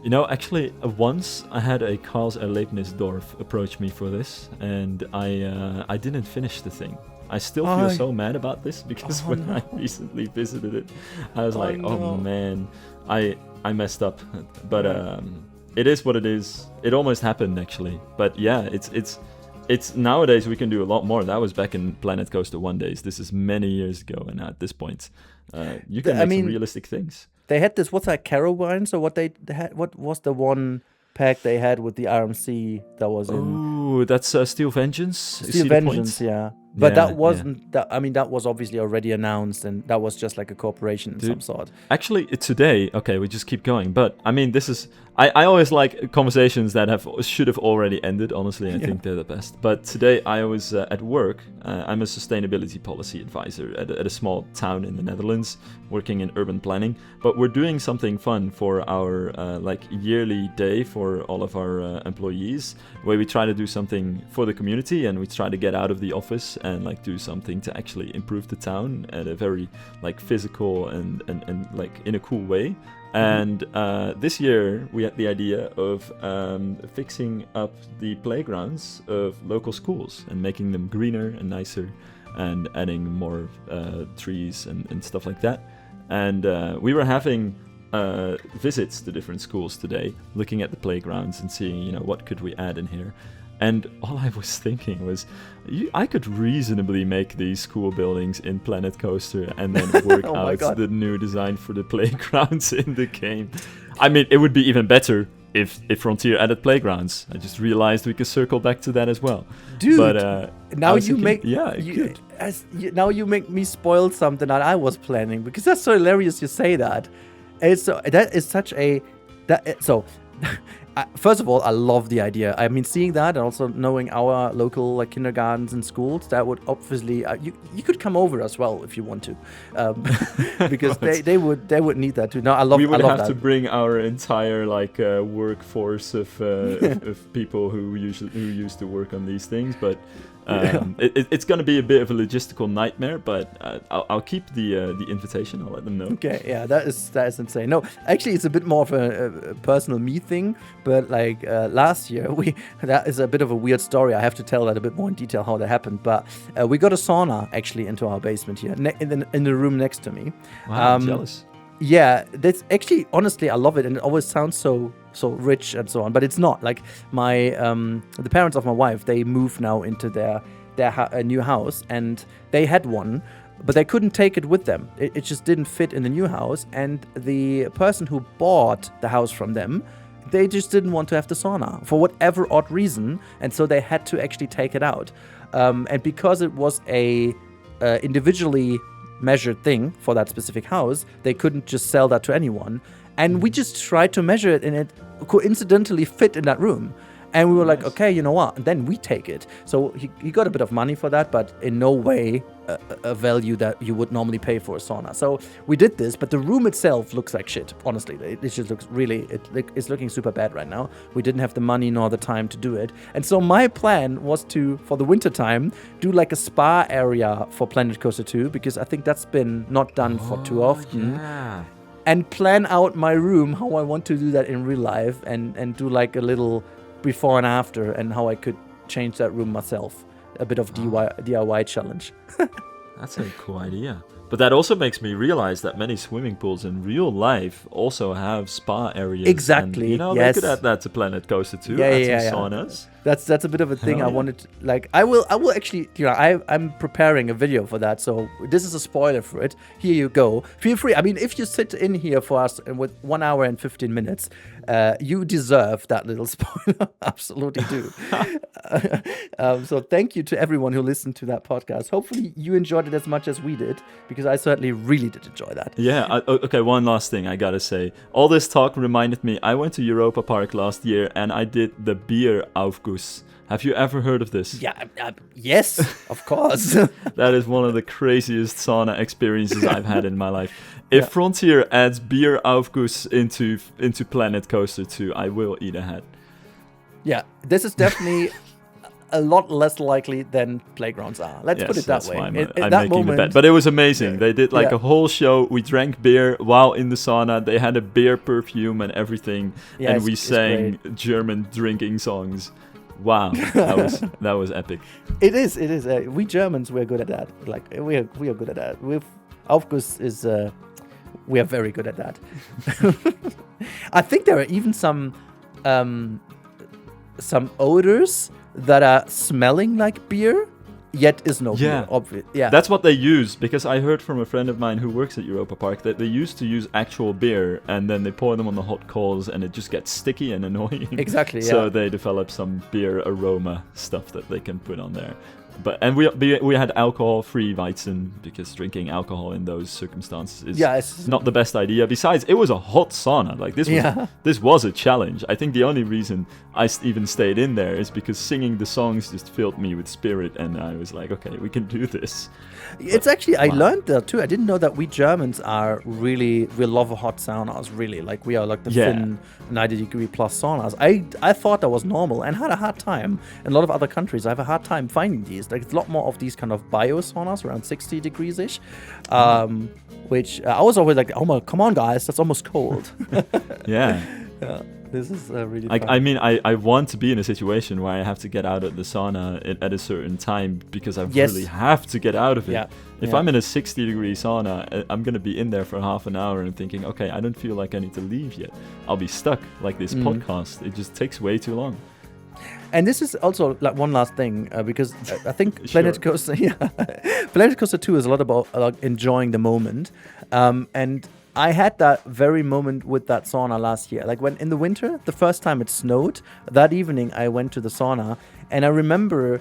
You know, actually, once I had a Karls Erlebnisdorf approach me for this, and I didn't finish the thing. I still feel so mad about this, because I recently visited it, I was oh man, I messed up. But it is what it is. It almost happened, actually. But yeah, it's nowadays we can do a lot more. That was back in Planet Coaster 1 days. This is many years ago, and at this point, you can make some realistic things. They had this, what's that, Carowinds, or what they had? What was the one pack they had with the RMC that was in? Oh, that's Steel Vengeance. Steel Vengeance, yeah. But that wasn't. That, I mean, that was obviously already announced, and that was just like a corporation of some sort. Actually, today, okay, we just keep going. But I mean, this is. I always like conversations that should have already ended. Honestly, I think they're the best. But today, I was at work. I'm a sustainability policy advisor at a small town in the Netherlands, working in urban planning. But we're doing something fun for our yearly day for all of our employees, where we try to do something for the community, and we try to get out of the office and do something to actually improve the town at a very physical and in a cool way. And this year we had the idea of fixing up the playgrounds of local schools and making them greener and nicer, and adding more trees and stuff like that. And we were having visits to different schools today, looking at the playgrounds and seeing what could we add in here. And all I was thinking was, I could reasonably make these school buildings in Planet Coaster and then work out the new design for the playgrounds in the game. I mean, it would be even better if Frontier added playgrounds. I just realized we could circle back to that as well. Dude, but, now you make me spoil something that I was planning, because that's so hilarious you say that. First of all, I love the idea. I mean, seeing that, and also knowing our local kindergartens and schools, that would obviously you could come over as well if you want to, because they would need that too. No, I love. We would have to bring our entire workforce of people who used to work on these things, but. It's going to be a bit of a logistical nightmare, but I'll keep the invitation. I'll let them know. Okay, yeah, that is insane. No, actually, it's a bit more of a personal me thing. But last year, that is a bit of a weird story. I have to tell that a bit more in detail how that happened. But we got a sauna actually into our basement here, in the room next to me. Wow, I'm jealous. Yeah, that's actually, honestly, I love it, and it always sounds so rich and so on, but it's not. Like my the parents of my wife, they moved now into their new house, and they had one but they couldn't take it with them. It just didn't fit in the new house, and the person who bought the house from them, they just didn't want to have the sauna for whatever odd reason, and so they had to actually take it out. And because it was a individually measured thing for that specific house, they couldn't just sell that to anyone. And we just tried to measure it, and it coincidentally fit in that room. And we were like, okay, you know what? And then we take it. So he got a bit of money for that, but in no way a value that you would normally pay for a sauna. So we did this, but the room itself looks like shit. Honestly, it just looks really, it's looking super bad right now. We didn't have the money nor the time to do it. And so my plan was to, for the winter time, do like a spa area for Planet Coaster 2, because I think that's been not done for too often. Yeah. And plan out my room, how I want to do that in real life, and do like a little before and after, and how I could change that room myself. A bit of DIY challenge. That's a cool idea. But that also makes me realize that many swimming pools in real life also have spa areas. Exactly. And, yes. they could add that to Planet Coaster too. Yeah. Saunas. That's a bit of a thing I wanted to, like, I will actually, I'm preparing a video for that, so this is a spoiler for it. Here you go. Feel free. I mean, if you sit in here for us with 1 hour and 15 minutes, you deserve that little spoiler. Absolutely do. So thank you to everyone who listened to that podcast. Hopefully you enjoyed it as much as we did, because I certainly really did enjoy that. Yeah. Okay, one last thing I gotta say. All this talk reminded me, I went to Europa Park last year and I did the beer Aufguss. Have you ever heard of this? Yeah, yes, of course. That is one of the craziest sauna experiences I've had in my life. If Frontier adds beer Aufguss into Planet Coaster 2, I will eat a hat. Yeah, this is definitely a lot less likely than playgrounds are. Let's put it that way. I'm making the bet. But it was amazing. They did like a whole show. We drank beer while in the sauna. They had a beer perfume and everything. Yeah, and we sang German drinking songs. Wow, that was epic. It is. We Germans, we're good at that. Like we are good at that. Aufguss is we are very good at that. I think there are even some odors that are smelling like beer, yet is no beer. Obvious. Yeah, that's what they use, because I heard from a friend of mine who works at Europa Park that they used to use actual beer and then they pour them on the hot coals and it just gets sticky and annoying. Exactly. So they develop some beer aroma stuff that they can put on there. And we had alcohol-free Weizen, because drinking alcohol in those circumstances is not the best idea. Besides, it was a hot sauna. Like this was a challenge. I think the only reason I even stayed in there is because singing the songs just filled me with spirit, and I was like, okay, we can do this. It's actually, I learned that too. I didn't know that we Germans we love hot saunas, really. Like we are like the thin 90-degree plus saunas. I thought that was normal and had a hard time. In a lot of other countries, I have a hard time finding these. Like it's a lot more of these kind of bio saunas around 60 degrees-ish, which I was always like, oh my, come on guys, that's almost cold. Yeah. This is really fun. I mean, I want to be in a situation where I have to get out of the sauna at a certain time, because I really have to get out of it. Yeah. If I'm in a 60-degree sauna, I'm going to be in there for half an hour and thinking, okay, I don't feel like I need to leave yet. I'll be stuck like this podcast. It just takes way too long. And this is also like one last thing, because I think Planet Coaster 2 is a lot about enjoying the moment. And I had that very moment with that sauna last year. Like when in the winter, the first time it snowed, that evening I went to the sauna, and I remember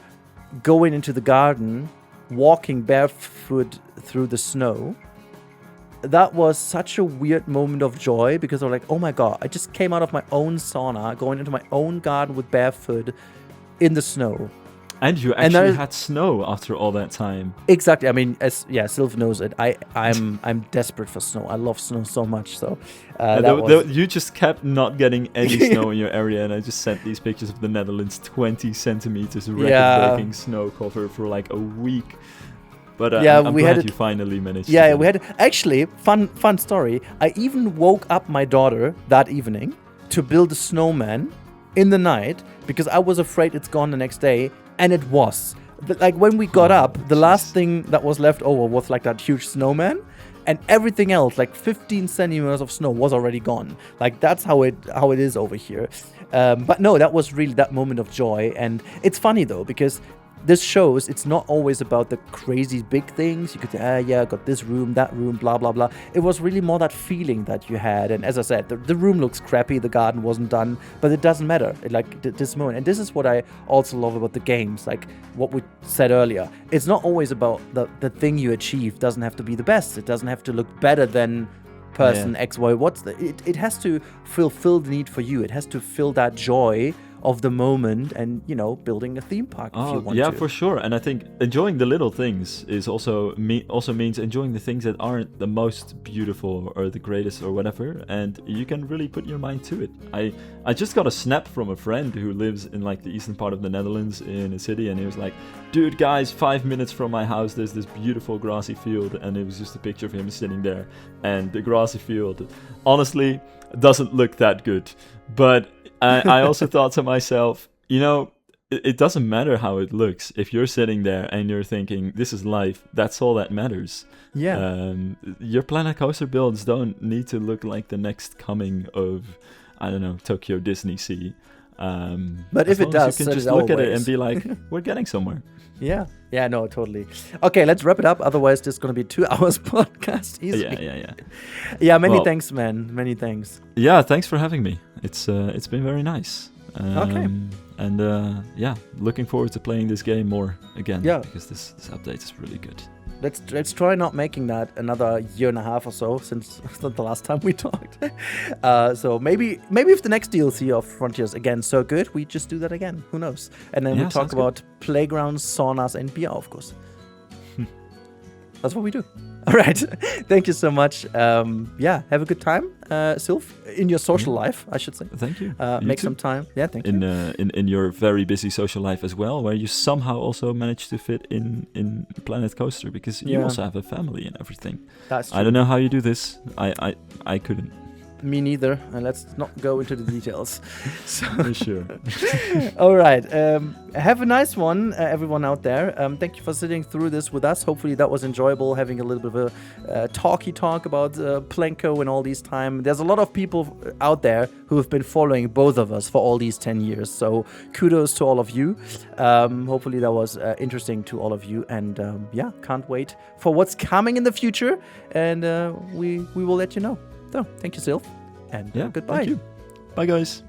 going into the garden, walking barefoot through the snow. That was such a weird moment of joy, because I was like, oh my God, I just came out of my own sauna, going into my own garden with barefoot in the snow. And you actually had snow after all that time. Exactly. I mean, Sylv knows it. I'm desperate for snow. I love snow so much. So you just kept not getting any snow in your area, and I just sent these pictures of the Netherlands, 20 centimeters record-breaking snow cover for like a week. But I'm glad you finally managed. Yeah, we had actually fun story. I even woke up my daughter that evening to build a snowman in the night, because I was afraid it's gone the next day. And it was. Like when we got up, the last thing that was left over was like that huge snowman, and everything else, like 15 centimeters of snow, was already gone. Like that's how it is over here. But no, that was really that moment of joy. And it's funny though, because this shows it's not always about the crazy big things. You could say, yeah, I got this room, that room, blah, blah, blah. It was really more that feeling that you had. And as I said, the room looks crappy, the garden wasn't done, but it doesn't matter. This moment. And this is what I also love about the games, like what we said earlier. It's not always about the thing you achieve. It doesn't have to be the best. It doesn't have to look better than person X, Y. It has to fulfill the need for you. It has to fill that joy of the moment, and building a theme park if you want to. Yeah, for sure. And I think enjoying the little things is also means enjoying the things that aren't the most beautiful or the greatest or whatever, and you can really put your mind to it. I just got a snap from a friend who lives in like the eastern part of the Netherlands in a city, and he was like, dude, guys, 5 minutes from my house there's this beautiful grassy field, and it was just a picture of him sitting there, and the grassy field honestly doesn't look that good, but I also thought to myself, it doesn't matter how it looks. If you're sitting there and you're thinking, this is life, that's all that matters. Yeah. Your Planet Coaster builds don't need to look like the next coming of, I don't know, Tokyo Disney Sea. But if it does, you can just look at it and be like, we're getting somewhere. Yeah, no, totally. Okay, let's wrap it up. Otherwise, this is going to be 2 hours podcast easily. Yeah, many thanks, man. Many thanks. Yeah, thanks for having me. It's been very nice. Okay. And looking forward to playing this game more again. Yeah. Because this update is really good. Let's try not making that another year and a half or so since the last time we talked. So maybe if the next DLC of Frontiers again so good, we just do that again. Who knows? And then we talk about playgrounds, saunas, and beer, of course. That's what we do. All right. Thank you so much. Have a good time, Sylph, in your social life, I should say. Thank you. Make some time. Yeah, thank you. In your very busy social life as well, where you somehow also managed to fit in Planet Coaster, because you also have a family and everything. That's true. I don't know how you do this. I couldn't. Me neither. And let's not go into the details. So for sure. All right. Have a nice one, everyone out there. Thank you for sitting through this with us. Hopefully that was enjoyable, having a little bit of a talk about Plenko and all these time. There's a lot of people out there who have been following both of us for all these 10 years. So kudos to all of you. Hopefully that was interesting to all of you. And can't wait for what's coming in the future. And we will let you know. So, thank you, Sylph, and goodbye. Thank you. Bye, guys.